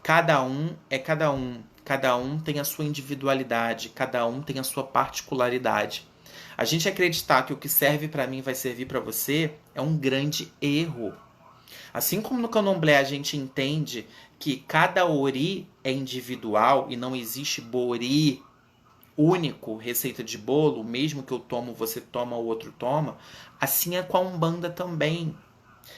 Cada um é cada um. Cada um tem a sua individualidade. Cada um tem a sua particularidade. A gente acreditar que o que serve para mim vai servir para você é um grande erro. Assim como no Candomblé a gente entende que cada ori é individual e não existe bori único, receita de bolo, mesmo que eu tomo, você toma, o outro toma, assim é com a Umbanda também.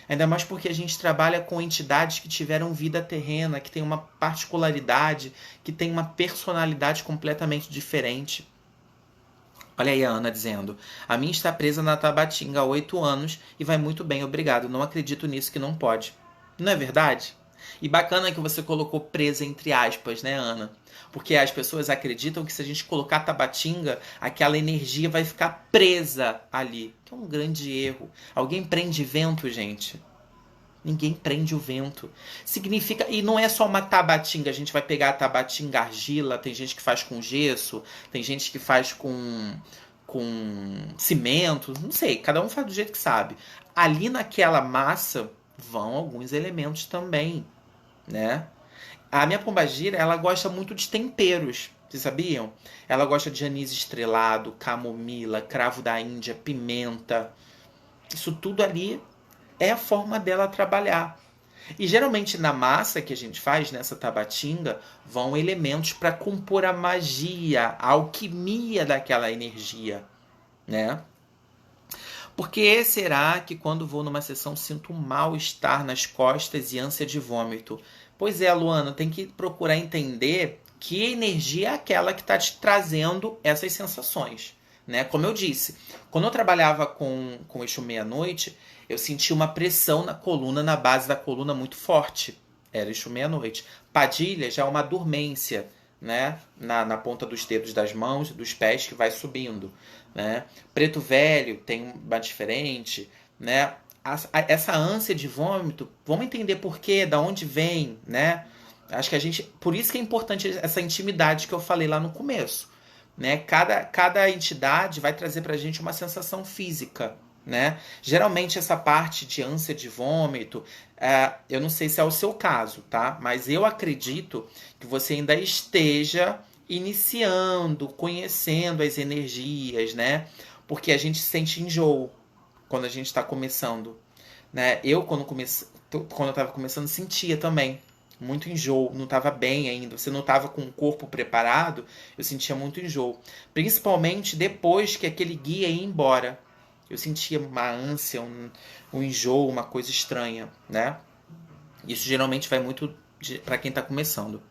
Ainda mais porque a gente trabalha com entidades que tiveram vida terrena, que tem uma particularidade, que tem uma personalidade completamente diferente. Olha aí a Ana dizendo, a minha está presa na Tabatinga há 8 anos e vai muito bem, obrigado. Não acredito nisso que não pode. Não é verdade? E bacana que você colocou presa entre aspas, né, Ana? Porque as pessoas acreditam que se a gente colocar Tabatinga, aquela energia vai ficar presa ali. Que é um grande erro. Alguém prende vento, gente? Ninguém prende o vento. Significa... E não é só uma tabatinga. A gente vai pegar a tabatinga argila. Tem gente que faz com gesso. Tem gente que faz com cimento. Não sei. Cada um faz do jeito que sabe. Ali naquela massa vão alguns elementos também, né? A minha pombagira, ela gosta muito de temperos. Vocês sabiam? Ela gosta de anis estrelado, camomila, cravo da Índia, pimenta. Isso tudo ali é a forma dela trabalhar. E geralmente na massa que a gente faz, nessa tabatinga, vão elementos para compor a magia, a alquimia daquela energia, né? Por que será que quando vou numa sessão sinto um mal-estar nas costas e ânsia de vômito? Pois é, Luana, tem que procurar entender que energia é aquela que está te trazendo essas sensações, né? Como eu disse, quando eu trabalhava com Exu Meia-Noite, eu senti uma pressão na coluna, na base da coluna muito forte. Era Exu Meia-Noite. Padilha já é uma dormência, né? Na ponta dos dedos das mãos, dos pés, que vai subindo, né? Preto Velho tem uma diferente, né? Essa ânsia de vômito, vamos entender por quê, da onde vem, né? Acho que a gente... Por isso que é importante essa intimidade que eu falei lá no começo, né? Cada entidade vai trazer pra gente uma sensação física, né? Geralmente essa parte de ânsia de vômito, eu não sei se é o seu caso, tá? Mas eu acredito que você ainda esteja iniciando, conhecendo as energias, né? Porque a gente sente enjoo quando a gente está começando, né? Eu, quando eu tava começando, sentia também muito enjoo, não tava bem ainda. Você não tava com o corpo preparado, eu sentia muito enjoo. Principalmente depois que aquele guia ia embora. Eu sentia uma ânsia, um enjoo, uma coisa estranha, né? Isso geralmente vai muito para quem tá começando.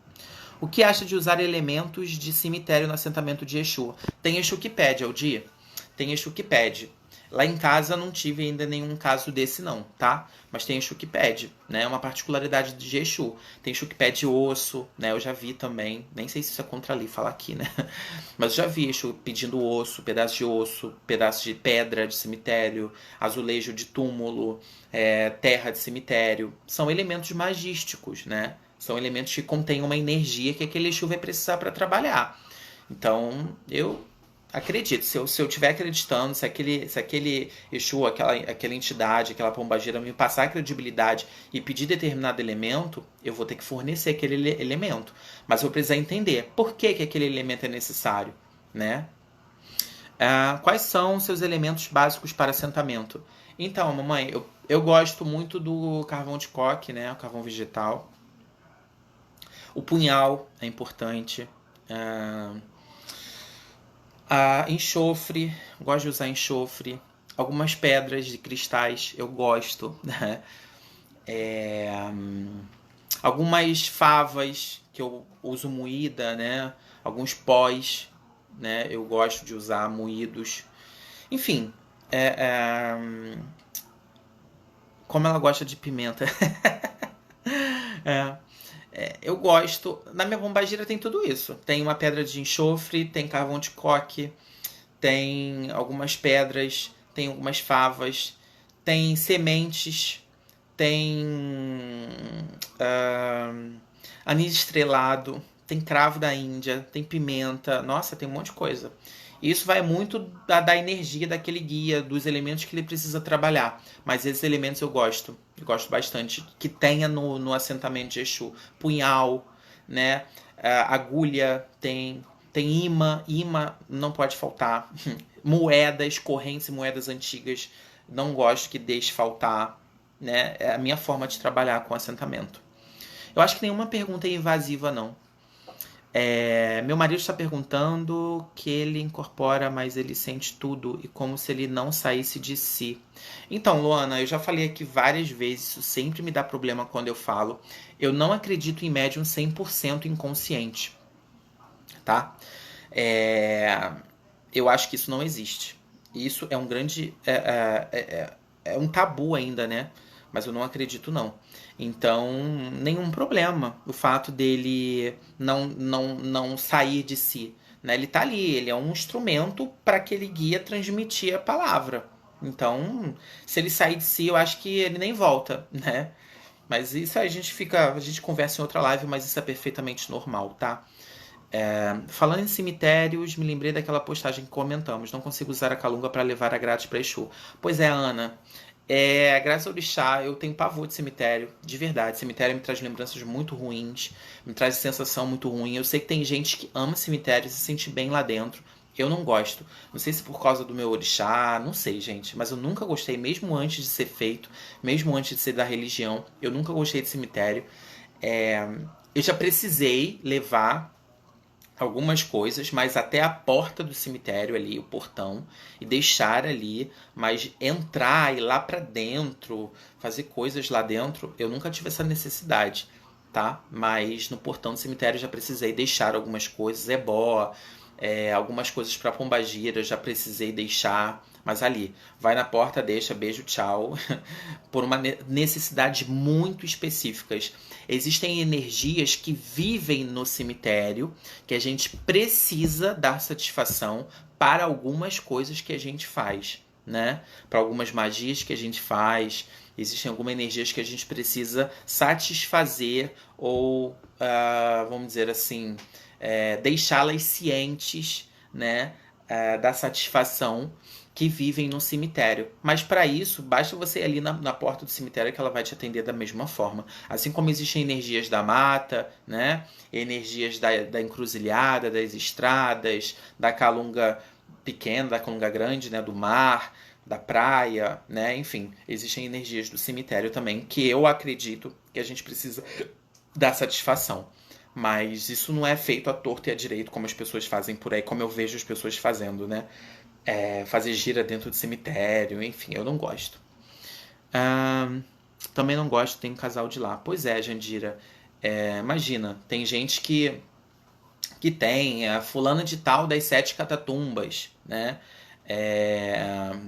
O que acha de usar elementos de cemitério no assentamento de Exu? Tem Exu que pede, Aldir. Tem Exu que pede. Lá em casa não tive ainda nenhum caso desse não, tá? Mas tem Exu que pede, né? É uma particularidade de Exu. Tem Exu que pede osso, né? Eu já vi também. Nem sei se isso é contra a lei falar aqui, né? Mas eu já vi Exu pedindo osso, pedaço de pedra de cemitério, azulejo de túmulo, terra de cemitério. São elementos magísticos, né? São elementos que contêm uma energia que aquele Exu vai precisar para trabalhar. Então, eu acredito. Se eu estiver acreditando, se aquele Exu, aquela entidade, aquela pombagira me passar credibilidade e pedir determinado elemento, eu vou ter que fornecer aquele elemento. Mas eu vou precisar entender por que aquele elemento é necessário, né? Quais são os seus elementos básicos para assentamento? Então, mamãe, eu gosto muito do carvão de coque, né? O carvão vegetal. O punhal é importante. Enxofre, gosto de usar enxofre. Algumas pedras de cristais eu gosto. Né? Algumas favas que eu uso moída, né? Alguns pós, né? Eu gosto de usar moídos. Enfim, como ela gosta de pimenta. Eu gosto. Na minha pombagira tem tudo isso. Tem uma pedra de enxofre, tem carvão de coque, tem algumas pedras, tem algumas favas, tem sementes, tem anis estrelado, tem cravo da Índia, tem pimenta. Nossa, tem um monte de coisa. E isso vai muito da energia daquele guia, dos elementos que ele precisa trabalhar. Mas esses elementos eu gosto. Eu gosto bastante que tenha no assentamento de Exu. Punhal, né? Agulha tem. Tem imã não pode faltar. Moedas, correntes e moedas antigas. Não gosto que deixe faltar. Né? É a minha forma de trabalhar com assentamento. Eu acho que nenhuma pergunta é invasiva, não. Meu marido está perguntando que ele incorpora, mas ele sente tudo e como se ele não saísse de si. Então, Luana, eu já falei aqui várias vezes, isso sempre me dá problema quando eu falo. Eu não acredito em médium 100% inconsciente, tá? Eu acho que isso não existe. Isso é um grande... é um tabu ainda, né? Mas eu não acredito, não. Então, nenhum problema o fato dele não sair de si. Né? Ele tá ali, ele é um instrumento para aquele guia transmitir a palavra. Então, se ele sair de si, eu acho que ele nem volta, né? Mas isso a gente conversa em outra live, mas isso é perfeitamente normal, tá? Falando em cemitérios, me lembrei daquela postagem que comentamos. Não consigo usar a calunga para levar a grátis para Exu. Pois é, Ana. Graças ao orixá, eu tenho pavor de cemitério, de verdade. Cemitério me traz lembranças muito ruins, me traz sensação muito ruim. Eu sei que tem gente que ama cemitério e se sente bem lá dentro. Eu não gosto. Não sei se por causa do meu orixá, não sei, gente. Mas eu nunca gostei, mesmo antes de ser feito, mesmo antes de ser da religião, eu nunca gostei de cemitério. Eu já precisei levar algumas coisas, mas até a porta do cemitério ali, o portão, e deixar ali, mas entrar, ir lá pra dentro, fazer coisas lá dentro, eu nunca tive essa necessidade, tá? Mas no portão do cemitério já precisei deixar algumas coisas, ebó, algumas coisas para pombagira, já precisei deixar, mas ali, vai na porta, deixa, beijo, tchau, por uma necessidade muito específicas. Existem energias que vivem no cemitério, que a gente precisa dar satisfação para algumas coisas que a gente faz, né? Para algumas magias que a gente faz, existem algumas energias que a gente precisa satisfazer ou, vamos dizer assim, deixá-las cientes, né, da satisfação que vivem no cemitério. Mas para isso, basta você ir ali na porta do cemitério que ela vai te atender da mesma forma. Assim como existem energias da mata, né, energias da encruzilhada, das estradas, da calunga pequena, da calunga grande, né, do mar, da praia, né? Enfim, existem energias do cemitério também que eu acredito que a gente precisa dar satisfação. Mas isso não é feito à torto e à direito como as pessoas fazem por aí, como eu vejo as pessoas fazendo, né? Fazer gira dentro do cemitério, enfim, eu não gosto. Também não gosto, tem um casal de lá. Pois é, Jandira. Imagina, tem gente que tem a fulana de tal das 7 catatumbas, né?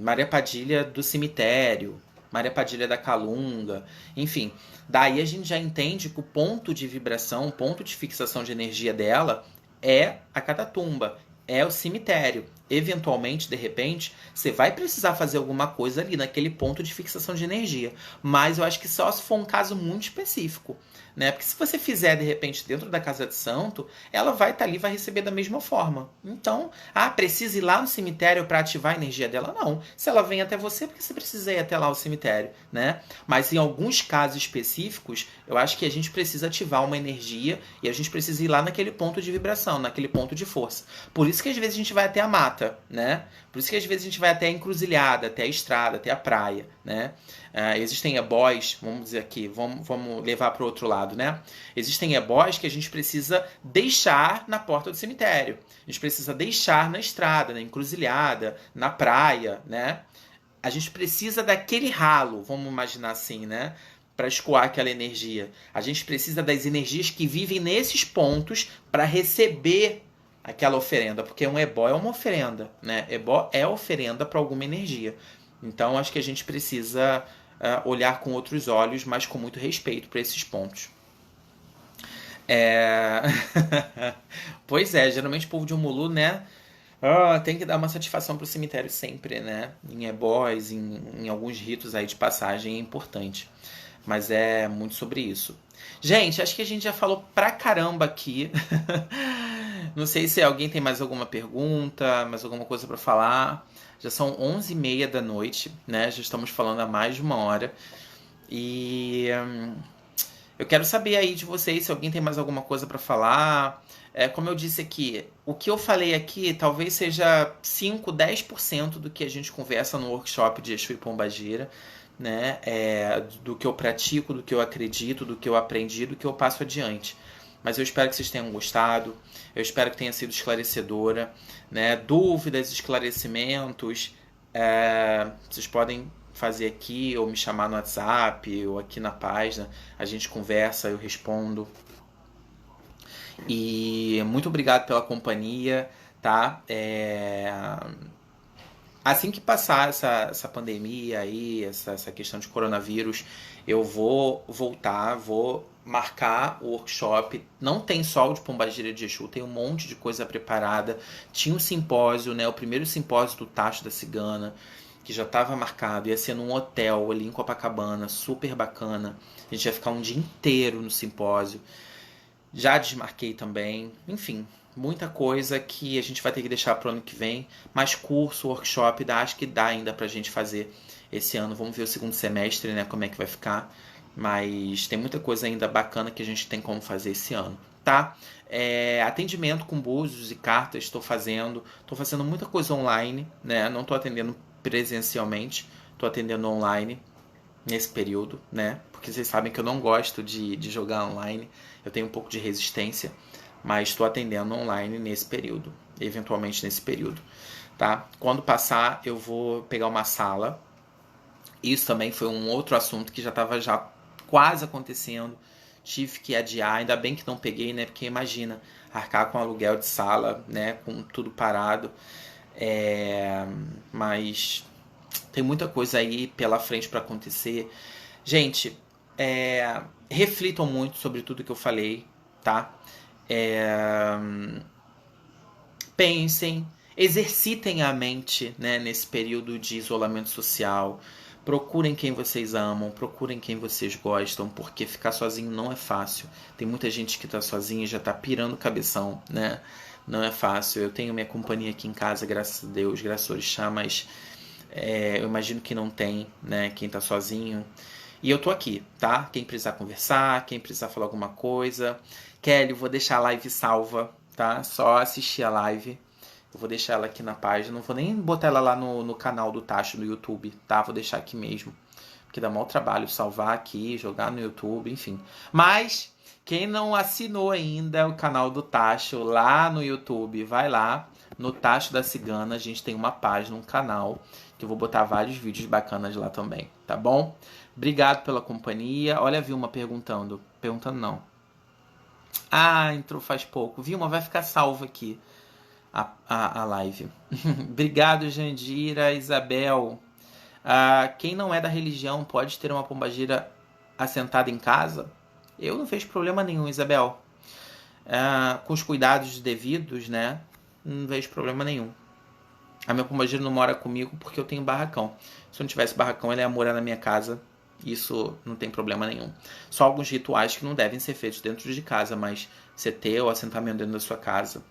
Maria Padilha do cemitério, Maria Padilha da Calunga, enfim. Daí a gente já entende que o ponto de vibração, o ponto de fixação de energia dela é a catatumba, é o cemitério. Eventualmente, de repente, você vai precisar fazer alguma coisa ali naquele ponto de fixação de energia. Mas eu acho que só se for um caso muito específico, né? Porque se você fizer, de repente, dentro da casa de santo, ela vai estar ali, vai receber da mesma forma. Então, precisa ir lá no cemitério para ativar a energia dela? Não. Se ela vem até você, porque você precisa ir até lá ao cemitério, né? Mas em alguns casos específicos, eu acho que a gente precisa ativar uma energia e a gente precisa ir lá naquele ponto de vibração, naquele ponto de força. Por isso que às vezes a gente vai até a mata, né? Por isso que às vezes a gente vai até a encruzilhada, até a estrada, até a praia, né? Existem ebós, vamos dizer aqui, vamos levar para o outro lado, né? Existem ebós que a gente precisa deixar na porta do cemitério. A gente precisa deixar na estrada, na encruzilhada, na praia, né? A gente precisa daquele ralo, vamos imaginar assim, né? Para escoar aquela energia. A gente precisa das energias que vivem nesses pontos para receber aquela oferenda, porque um ebó é uma oferenda, né? Ebó é oferenda para alguma energia. Então acho que a gente precisa olhar com outros olhos, mas com muito respeito para esses pontos. Pois é, geralmente o povo de Omulu, né? Tem que dar uma satisfação pro cemitério sempre, né? Em ebós, em alguns ritos aí de passagem é importante. Mas é muito sobre isso. Gente, acho que a gente já falou pra caramba aqui. Não sei se alguém tem mais alguma pergunta, mais alguma coisa pra falar. Já são 11h30 da noite, né? Já estamos falando há mais de uma hora. E eu quero saber aí de vocês se alguém tem mais alguma coisa pra falar. Como eu disse aqui, o que eu falei aqui talvez seja 5, 10% do que a gente conversa no workshop de Exu e Pombagira, né? Do que eu pratico, do que eu acredito, do que eu aprendi, do que eu passo adiante. Mas eu espero que vocês tenham gostado, eu espero que tenha sido esclarecedora, né? Dúvidas, esclarecimentos, vocês podem fazer aqui ou me chamar no WhatsApp ou aqui na página, a gente conversa, eu respondo. E muito obrigado pela companhia, tá? Assim que passar essa pandemia aí, essa questão de coronavírus, eu vou voltar, vou marcar o workshop. Não tem só o de Pombagira de Exu, tem um monte de coisa preparada. Tinha um simpósio, né? O primeiro simpósio do Tacho da Cigana, que já estava marcado. Ia ser num hotel ali em Copacabana, super bacana. A gente ia ficar um dia inteiro no simpósio. Já desmarquei também. Enfim, muita coisa que a gente vai ter que deixar para o ano que vem. Mais curso, workshop, acho que dá ainda para a gente fazer esse ano. Vamos ver o segundo semestre, né, como é que vai ficar. Mas tem muita coisa ainda bacana que a gente tem como fazer esse ano, tá? Atendimento com búzios e cartas estou fazendo muita coisa online, né? Não estou atendendo presencialmente, estou atendendo online nesse período, né? Porque vocês sabem que eu não gosto de jogar online, eu tenho um pouco de resistência, mas estou atendendo online nesse período, eventualmente nesse período, tá? Quando passar, eu vou pegar uma sala. Isso também foi um outro assunto que já estava já quase acontecendo, tive que adiar, ainda bem que não peguei, né? Porque imagina, arcar com aluguel de sala, né? Com tudo parado, mas tem muita coisa aí pela frente para acontecer. Gente, reflitam muito sobre tudo que eu falei, tá? Pensem, exercitem a mente, né, nesse período de isolamento social. Procurem quem vocês amam, procurem quem vocês gostam, porque ficar sozinho não é fácil. Tem muita gente que tá sozinha e já tá pirando o cabeção, né? Não é fácil. Eu tenho minha companhia aqui em casa, graças a Deus, graças ao Orixá, mas eu imagino que não tem, né? Quem tá sozinho. E eu tô aqui, tá? Quem precisar conversar, quem precisar falar alguma coisa. Kelly, vou deixar a live salva, tá? Só assistir a live. Eu vou deixar ela aqui na página. Não vou nem botar ela lá no canal do Tacho no YouTube, tá? Vou deixar aqui mesmo. Porque dá maior trabalho salvar aqui, jogar no YouTube, enfim. Mas quem não assinou ainda o canal do Tacho lá no YouTube, vai lá no Tacho da Cigana. A gente tem uma página, um canal, que eu vou botar vários vídeos bacanas lá também, tá bom? Obrigado pela companhia. Olha a Vilma perguntando. Perguntando não. Ah, entrou faz pouco. Vilma, vai ficar salvo aqui a live. Obrigado, Jandira, Isabel. Quem não é da religião pode ter uma pombagira assentada em casa? Eu não vejo problema nenhum, Isabel. Com os cuidados devidos, né? Não vejo problema nenhum. A minha pombagira não mora comigo porque eu tenho barracão. Se eu não tivesse barracão, ela ia morar na minha casa. Isso não tem problema nenhum. Só alguns rituais que não devem ser feitos dentro de casa, mas você ter o assentamento dentro da sua casa.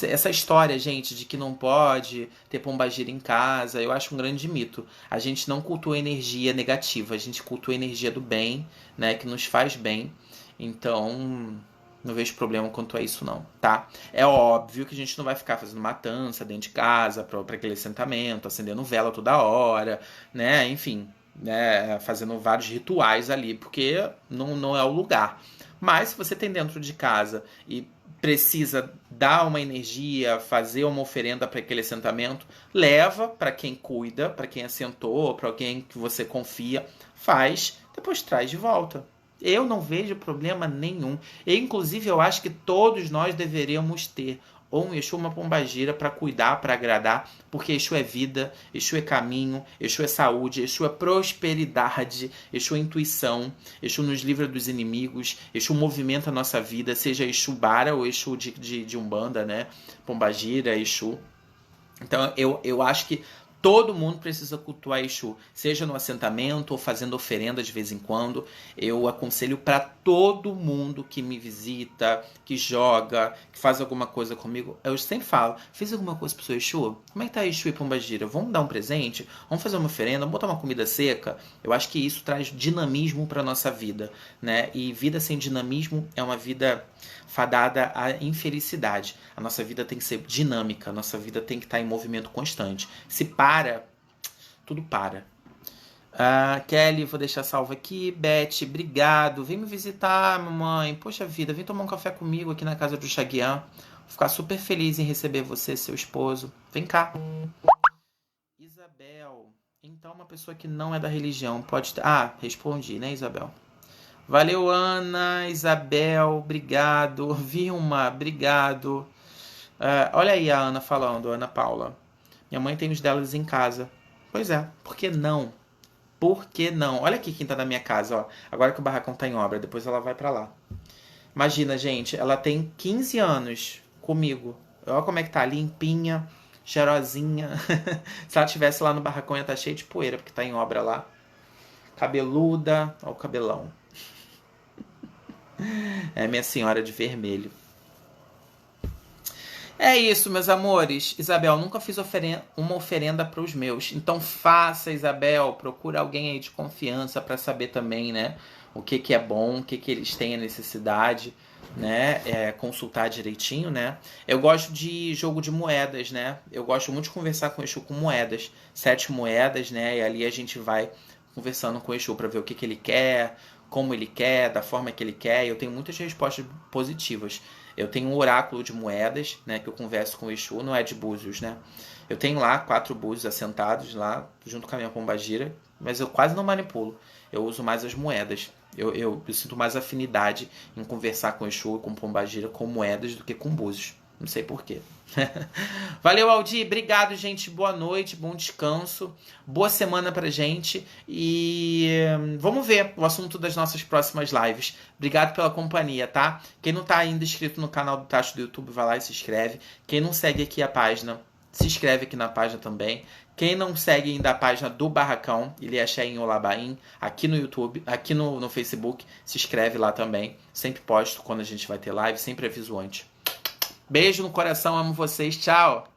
Essa história, gente, de que não pode ter pombagira em casa, eu acho um grande mito. A gente não cultua energia negativa, a gente cultua a energia do bem, né, que nos faz bem. Então, não vejo problema quanto a isso não, tá? É óbvio que a gente não vai ficar fazendo matança dentro de casa para aquele assentamento, acendendo vela toda hora, né, enfim, né, fazendo vários rituais ali, porque não é o lugar. Mas se você tem dentro de casa e precisa dar uma energia, fazer uma oferenda para aquele assentamento, leva para quem cuida, para quem assentou, para alguém que você confia, faz, depois traz de volta. Eu não vejo problema nenhum. Inclusive, eu acho que todos nós deveríamos ter ou um Exu, uma pombagira para cuidar, para agradar, porque Exu é vida, Exu é caminho, Exu é saúde, Exu é prosperidade, Exu é intuição, Exu nos livra dos inimigos, Exu movimenta a nossa vida, seja Exu Bara ou Exu de Umbanda, né? Pombagira, Exu. Então eu acho que todo mundo precisa cultuar Exu, seja no assentamento ou fazendo oferenda de vez em quando. Eu aconselho para todo mundo que me visita, que joga, que faz alguma coisa comigo. Eu sempre falo, fiz alguma coisa pro seu Exu? Como é que tá Exu e Pombagira? Vamos dar um presente? Vamos fazer uma oferenda? Vamos botar uma comida seca? Eu acho que isso traz dinamismo para nossa vida, né? E vida sem dinamismo é uma vida fadada à infelicidade. A nossa vida tem que ser dinâmica, a nossa vida tem que estar em movimento constante. Se para, tudo para. Kelly, vou deixar salvo aqui. Beth, obrigado. Vem me visitar, mamãe. Poxa vida, vem tomar um café comigo aqui na casa do Chaguian. Vou ficar super feliz em receber você, seu esposo. Vem cá. Isabel, então uma pessoa que não é da religião pode... respondi, né, Isabel? Valeu, Ana, Isabel, obrigado. Vilma, obrigado. Olha aí a Ana falando, Ana Paula. Minha mãe tem os delas em casa. Pois é, por que não? Por que não? Olha aqui quem tá na minha casa, ó. Agora que o barracão tá em obra, depois ela vai pra lá. Imagina, gente, ela tem 15 anos comigo. Olha como é que tá, limpinha, cheirosinha. Se ela estivesse lá no barracão ia estar cheio de poeira, porque tá em obra lá. Cabeluda, ó o cabelão. É minha senhora de vermelho. É isso, meus amores. Isabel, nunca fiz uma oferenda para os meus. Então faça, Isabel. Procura alguém aí de confiança para saber também, né? O que é bom, o que eles têm a necessidade, né? Consultar direitinho, né? Eu gosto de jogo de moedas, né? Eu gosto muito de conversar com o Exu com moedas. 7 moedas, né? E ali a gente vai conversando com o Exu para ver o que ele quer, como ele quer, da forma que ele quer. Eu tenho muitas respostas positivas. Eu tenho um oráculo de moedas, né, que eu converso com o Exu, não é de búzios, né? Eu tenho lá 4 búzios assentados lá, junto com a minha pombagira, mas eu quase não manipulo. Eu uso mais as moedas. Eu sinto mais afinidade em conversar com o Exu e com pombagira com moedas do que com búzios. Não sei porquê. Valeu, Aldi. Obrigado, gente. Boa noite, bom descanso. Boa semana pra gente. E vamos ver o assunto das nossas próximas lives. Obrigado pela companhia, tá? Quem não tá ainda inscrito no canal do Tacho do YouTube, vai lá e se inscreve. Quem não segue aqui a página, se inscreve aqui na página também. Quem não segue ainda a página do Barracão, Iliaxé Olabaim, aqui no YouTube, aqui no Facebook, se inscreve lá também. Sempre posto quando a gente vai ter live, sempre aviso antes. Beijo no coração, amo vocês, tchau!